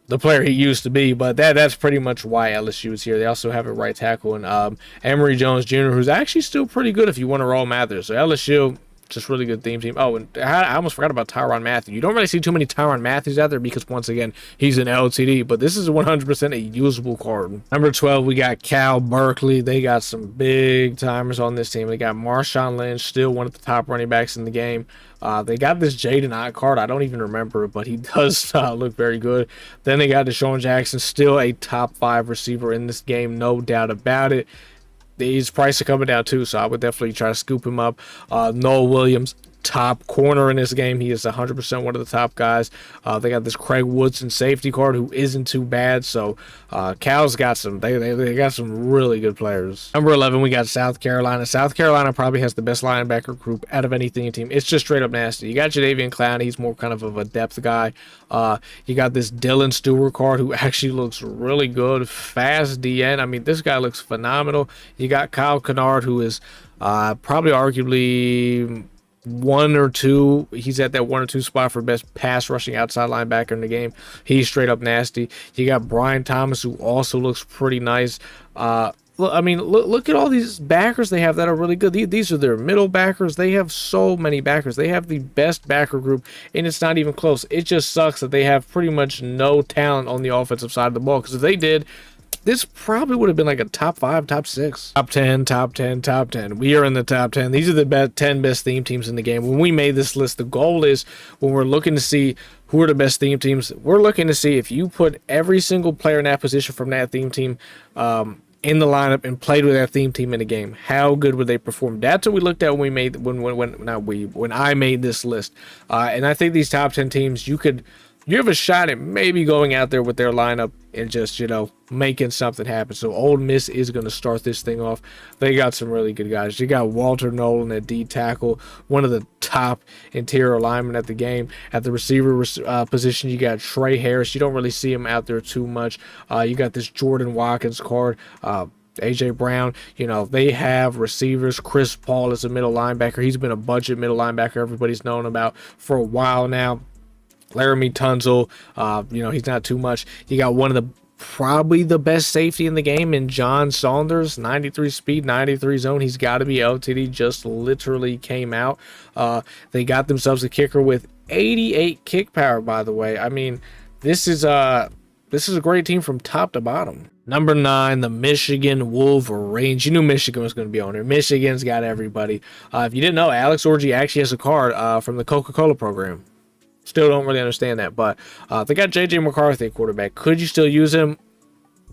the player he used to be, but that's pretty much why LSU is here. They also have a right tackle in Emory Jones Jr., who's actually still pretty good if you want to roll Mathers. So LSU, just really good theme team. Oh, and I almost forgot about Tyrann Mathieu. You don't really see too many Tyrann Matthews out there because, once again, he's an LTD, but this is 100% a usable card. Number 12, we got Cal Berkeley. They got some big timers on this team. They got Marshawn Lynch, still one of the top running backs in the game. They got this Jaden Ott card. I don't even remember it, but he does look very good. Then they got Deshaun Jackson, still a top 5 receiver in this game, no doubt about it. His price are coming down too, so I would definitely try to scoop him up. Noel Williams, top corner in this game. He is 100% one of the top guys. They got this Craig Woodson safety card who isn't too bad. So Cal's got some. They got some really good players. Number 11, we got South Carolina. South Carolina probably has the best linebacker group out of any theme team. It's just straight up nasty. You got Jadeveon Clowney. He's more kind of a depth guy. You got this Dylan Stewart card who actually looks really good. Fast DN. I mean, this guy looks phenomenal. You got Kyle Kennard, who is probably arguably one or two. He's at that 1 or 2 spot for best pass rushing outside linebacker in the game. He's straight up nasty. You got Brian Thomas, who also looks pretty nice. I mean, look at all these backers they have that are really good. These are their middle backers. They have so many backers. They have the best backer group, and it's not even close. It just sucks that they have pretty much no talent on the offensive side of the ball, because if they did, this probably would have been like a top 5, top 6, top 10, top 10, top 10. We are in the top 10. These are the 10 best theme teams in the game. When we made this list, the goal is, when we're looking to see who are the best theme teams, we're looking to see if you put every single player in that position from that theme team in the lineup and played with that theme team in the game, how good would they perform? That's what we looked at when we made when I made this list. And I think these top 10 teams, you have a shot at maybe going out there with their lineup and just, making something happen. So Ole Miss is going to start this thing off. They got some really good guys. You got Walter Nolan at D tackle, one of the top interior linemen at the game. At the receiver position, you got Trey Harris. You don't really see him out there too much. You got this Jordan Watkins card. AJ Brown, they have receivers. Chris Paul is a middle linebacker. He's been a budget middle linebacker everybody's known about for a while now. Laramie Tunzel, he's not too much. You got one of the probably the best safety in the game in John Saunders, 93 speed, 93 zone. He's got to be LTD, just literally came out. They got themselves a kicker with 88 kick power, by the way. I mean, this is a great team from top to bottom. Number 9, the Michigan Wolverines. You knew Michigan was going to be on there. Michigan's got everybody. If you didn't know, Alex Orji actually has a card from the Coca-Cola program. Still don't really understand that, but they got J.J. McCarthy at quarterback. Could you still use him?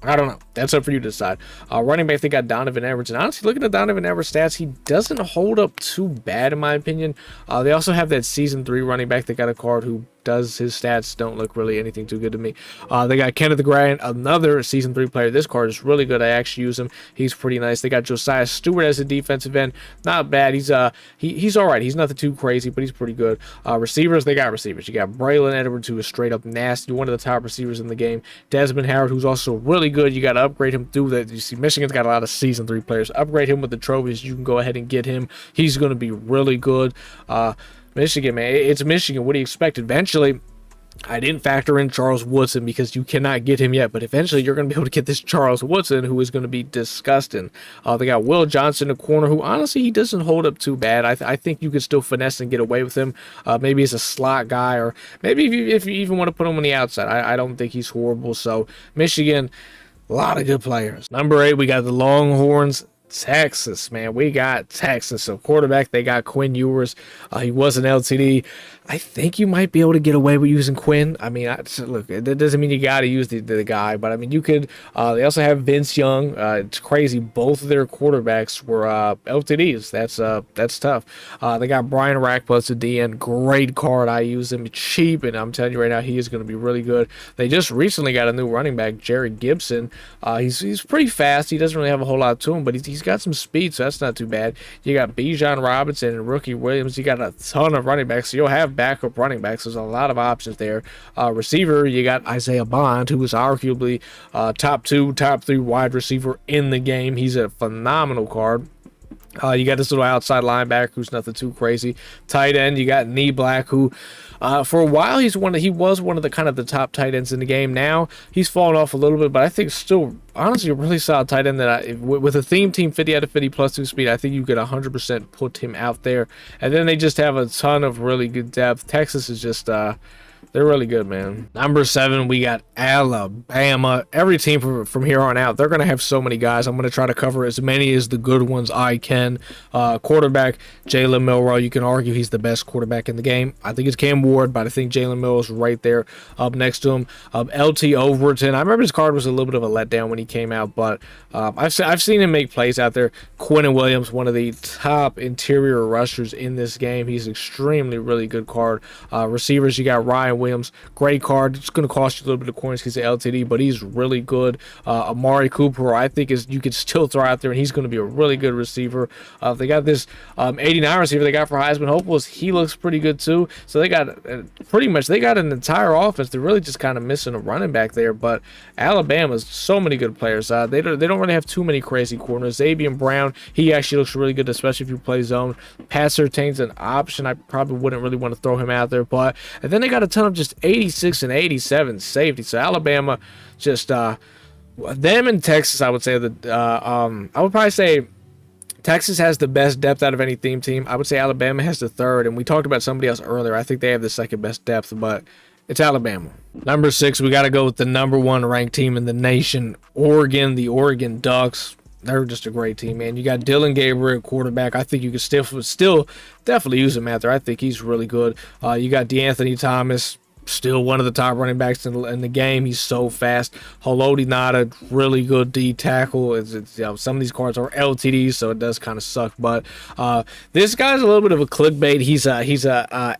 I don't know. That's up for you to decide. Running back, they got Donovan Edwards. And honestly, looking at Donovan Edwards' stats, he doesn't hold up too bad, in my opinion. They also have that Season 3 running back. They got a card who his stats don't look really anything too good to me. They got Kenneth Grant, another Season 3 player. This card is really good. I actually use him. He's pretty nice. They got Josiah Stewart as a defensive end. Not bad. He's all right. He's nothing too crazy, but he's pretty good. Receivers, they got receivers. You got Braylon Edwards, who is straight up nasty, one of the top receivers in the game. Desmond Howard, who's also really good. You got to upgrade him through that. You see, Michigan's got a lot of Season 3 players. Upgrade him with the trophies. You can go ahead and get him. He's going to be really good. Michigan, man, it's Michigan. What do you expect? Eventually, I didn't factor in Charles Woodson because you cannot get him yet, but eventually you're going to be able to get this Charles Woodson, who is going to be disgusting. They got Will Johnson, a corner, who honestly, he doesn't hold up too bad. I think you could still finesse and get away with him. Maybe as a slot guy, or maybe if you even want to put him on the outside. I don't think he's horrible. So Michigan, a lot of good players. Number 8, we got the Longhorns. Texas, man, we got Texas. So quarterback, they got Quinn Ewers. He was an LTD. I think you might be able to get away with using Quinn. I mean, look, that doesn't mean you got to use the guy, but I mean, you could. They also have Vince Young. It's crazy. Both of their quarterbacks were LTDs. That's tough. They got Brian Rackplus at DN. Great card. I use him cheap, and I'm telling you right now, he is going to be really good. They just recently got a new running back, Jared Gibson. He's pretty fast. He doesn't really have a whole lot to him, but he's got some speed, so that's not too bad. You got Bijan Robinson and Rookie Williams. You got a ton of running backs, so you'll have backup running backs. There's a lot of options there. Receiver, you got Isaiah Bond, who is arguably top 2, top 3 wide receiver in the game. He's a phenomenal card. You got this little outside linebacker who's nothing too crazy. Tight end, you got Nee Black, who for a while he was one of the kind of the top tight ends in the game. Now he's fallen off a little bit, but I think still honestly a really solid tight end that with a theme team 50 out of 50 plus 2 speed, I think you could 100% put him out there. And then they just have a ton of really good depth. Texas is just they're really good, man. Number 7, we got Alabama. Every team from here on out, they're going to have so many guys. I'm going to try to cover as many as the good ones I can. Quarterback, Jalen Milroe. You can argue he's the best quarterback in the game. I think it's Cam Ward, but I think Jalen Milroe is right there up next to him. LT Overton. I remember his card was a little bit of a letdown when he came out, but I've seen him make plays out there. Quentin Williams, one of the top interior rushers in this game. He's extremely really good card. Receivers, you got Ryan Williams, great card. It's going to cost you a little bit of coins because he's LTD, but he's really good. Amari Cooper, I think you could still throw out there, and he's going to be a really good receiver. They got this 89 receiver they got for Heisman hopefuls. He looks pretty good too. So they got they got an entire offense. They're really just kind of missing a running back there. But Alabama's so many good players. They don't really have too many crazy corners. Xavier Brown, he actually looks really good, especially if you play zone. Pat Surtain's an option. I probably wouldn't really want to throw him out there, but and then they got a ton of just 86 and 87 safety. So Alabama, just them and Texas, I would say that I would probably say Texas has the best depth out of any theme team. I would say Alabama has the third, and we talked about somebody else earlier. I think they have the second best depth, but it's Alabama. Number 6, we got to go with the number 1 ranked team in the nation, Oregon, the Oregon Ducks. They're just a great team, man. You got Dylan Gabriel, quarterback. I think you could still definitely use him out there. I think he's really good. You got DeAnthony Thomas. still one of the top running backs in the game. He's so fast. Haloti Ngata, really good D tackle. It's some of these cards are LTDs, so it does kind of suck. But this guy's a little bit of a clickbait. He's a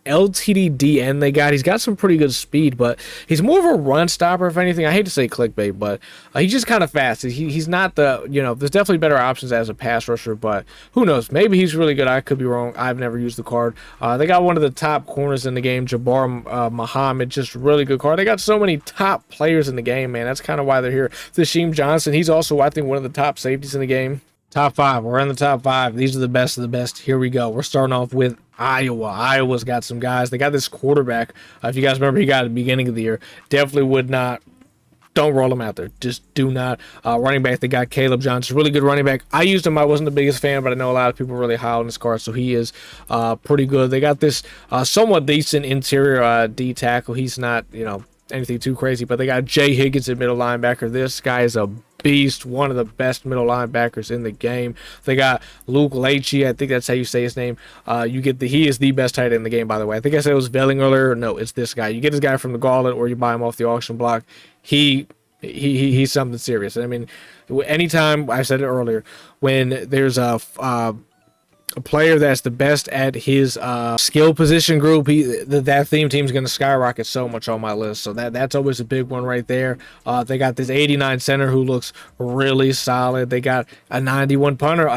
LTD DN they got. He's got some pretty good speed, but he's more of a run stopper, if anything. I hate to say clickbait, but he's just kind of fast. He's not the, there's definitely better options as a pass rusher, but who knows? Maybe he's really good. I could be wrong. I've never used the card. They got one of the top corners in the game, Jabbar Muhammad, just really good card. They got so many top players in the game, man. That's kind of why they're here. Dashim Johnson, he's also, I think, one of the top safeties in the game. Top 5. We're in the top 5. These are the best of the best. Here we go. We're starting off with Iowa. Iowa's got some guys. They got this quarterback. If you guys remember, he got at the beginning of the year. Definitely would not. Don't roll him out there. Just do not. Running back, they got Caleb Johnson. Really good running back. I used him. I wasn't the biggest fan, but I know a lot of people really high on this card, so he is pretty good. They got this somewhat decent interior D tackle. He's not, anything too crazy, but they got Jay Higgins at middle linebacker. This guy is a beast, one of the best middle linebackers in the game. They got Luke Leachy. I think that's how you say his name. He is the best tight end in the game, by the way. I think I said it was Velling earlier. No, it's this guy. You get this guy from the Gauntlet, or you buy him off the auction block. He's something serious. I mean, anytime, I said it earlier, when there's a player that's the best at his skill position group, that theme team's going to skyrocket so much on my list. So that's always a big one right there. They got this 89 center who looks really solid. They got a 91 punter.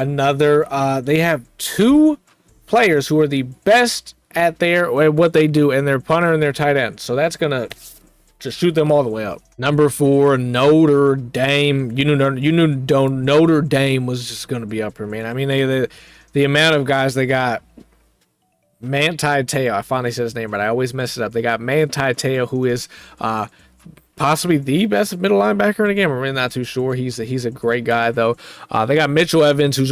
They have 2 players who are the best at what they do, and their punter and their tight end. So that's going to just shoot them all the way up. Number 4, Notre Dame. You knew Notre Dame was just going to be up here, man. I mean, the amount of guys they got. Manti Te'o. I finally said his name, but I always mess it up. They got Manti Te'o, who is possibly the best middle linebacker in the game. I'm really not too sure. He's a great guy, though. They got Mitchell Evans, who's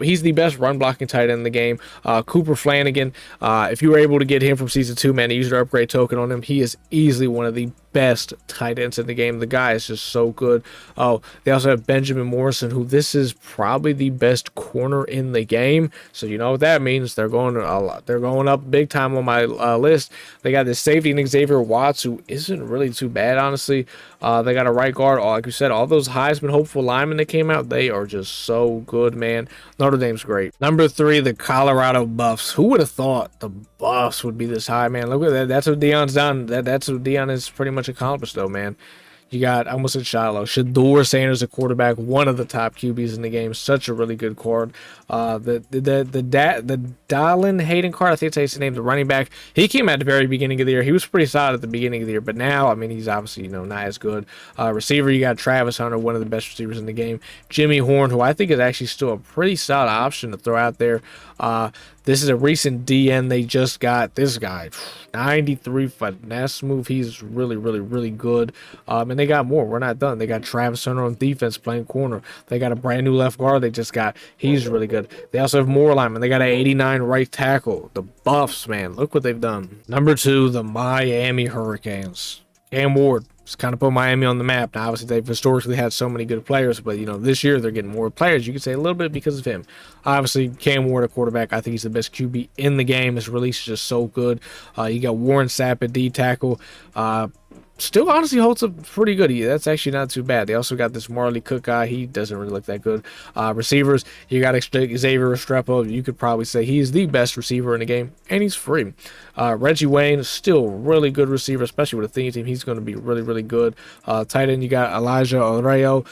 he's the best run blocking tight end in the game. Cooper Flanagan, if you were able to get him from season 2, man, use your upgrade token on him. He is easily one of the best tight ends in the game. The guy is just so good. Oh, they also have Benjamin Morrison, who this is probably the best corner in the game. So you know what that means. They're going up big time on my list. They got this safety and Xavier Watts, who isn't really too bad, honestly. They got a right guard. Like you said, all those Heisman hopeful linemen that came out, they are just so good, man. Notre Dame's great. Number 3, the Colorado Buffs. Who would have thought the Buffs would be this high, man? Look at that. That's what Deion's done. That's what Deion has pretty much accomplished, though, man. You got, I almost said Shiloh, Shedeur Sanders, a quarterback, one of the top QBs in the game. Such a really good card. The Dallin Hayden card, I think that's his name, the running back. He came at the very beginning of the year. He was pretty solid at the beginning of the year, but now, I mean, he's obviously, not as good. Receiver, you got Travis Hunter, one of the best receivers in the game. Jimmy Horn, who I think is actually still a pretty solid option to throw out there. This is a recent DN they just got. This guy, 93 finesse move. He's really, really, really good. And they got more. We're not done. They got Travis Hunter on defense playing corner. They got a brand new left guard they just got. He's really good. They also have more linemen. They got an 89 right tackle. The Buffs, man. Look what they've done. Number 2, the Miami Hurricanes. Cam Ward. Just kind of put Miami on the map. Now, obviously, they've historically had so many good players, but, this year they're getting more players. You could say a little bit because of him. Obviously, Cam Ward, a quarterback, I think he's the best QB in the game. His release is just so good. You got Warren Sapp at D tackle. Still honestly holds up pretty good. That's actually not too bad. They also got this Marley Cook guy. He doesn't really look that good. Receivers, you got Xavier Restrepo. You could probably say he's the best receiver in the game, and he's free. Reggie Wayne, still really good receiver, especially with a theme team. He's going to be really, really good. Tight end, you got Elijah Arreo.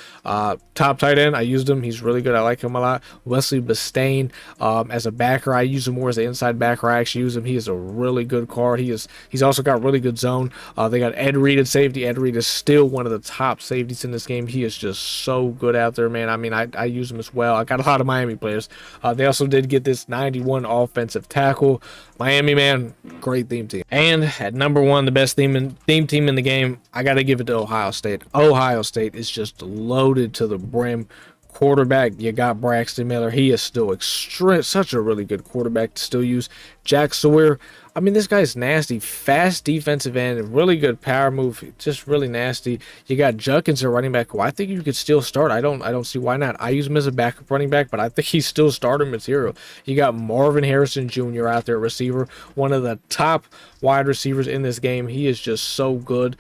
Top tight end, I used him. He's really good. I like him a lot. Wesley Bistain, as a backer, I use him more as an inside backer. I actually use him. He is a really good card. He's also got really good zone. They got Ed Reed at safety. Ed Reed is still one of the top safeties in this game. He is just so good out there, man. I mean, I use him as well. I got a lot of Miami players. They also did get this 91 offensive tackle. Miami, man, great theme team. And at number 1, the best theme team in the game, I got to give it to Ohio State. Ohio State is just loaded to the brim. Quarterback, you got Braxton Miller. He is still such a really good quarterback to still use. Jack Sawyer, I mean, this guy's nasty. Fast defensive end, really good power move, just really nasty. You got Judkins at running back, who I think you could still start. I don't see why not. I use him as a backup running back, but I think he's still starter material. You got Marvin Harrison Jr. out there at receiver, one of the top wide receivers in this game. He is just so good.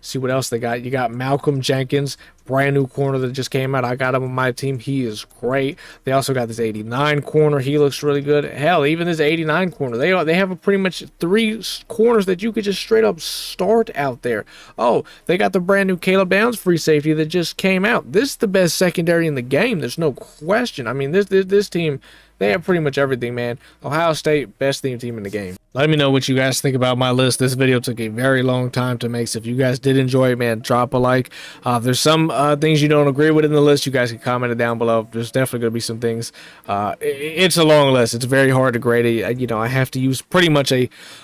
See what else they got. You got Malcolm Jenkins, brand new corner that just came out. I got him on my team. He is great. They also got this 89 corner. He looks really good. Hell, even this 89 corner. They have a pretty much 3 corners that you could just straight up start out there. Oh, they got the brand new Caleb Downs free safety that just came out. This is the best secondary in the game. There's no question. I mean, this team, they have pretty much everything, man. Ohio State, best team in the game. Let me know what you guys think about my list. This video took a very long time to make, so if you guys did enjoy it, man, drop a like. If there's some things you don't agree with in the list, you guys can comment it down below. There's definitely going to be some things. It's a long list. It's very hard to grade it. You know, I have to use pretty much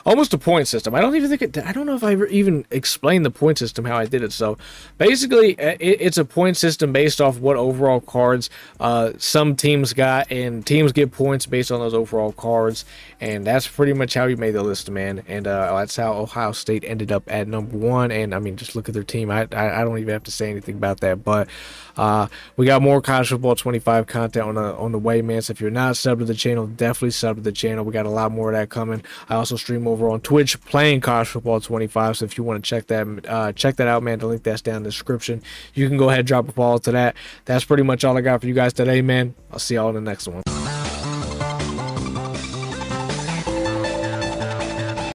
almost a point system. I don't even think I don't know if I ever even explained the point system, how I did it. So basically, it's a point system based off what overall cards some teams got, and teams get points based on those overall cards, and that's pretty much how you made the list, man. And that's how Ohio State ended up at number 1. And I mean, just look at their team. I don't even have to say anything about that. But we got more College Football 25 content on the way, man. So if you're not subbed to the channel, definitely sub to the channel. We got a lot more of that coming. I also stream over on Twitch playing College Football 25. So if you want to check that out, man, the link that's down in the description. You can go ahead and drop a follow to that. That's pretty much all I got for you guys today, man. I'll see y'all in the next one.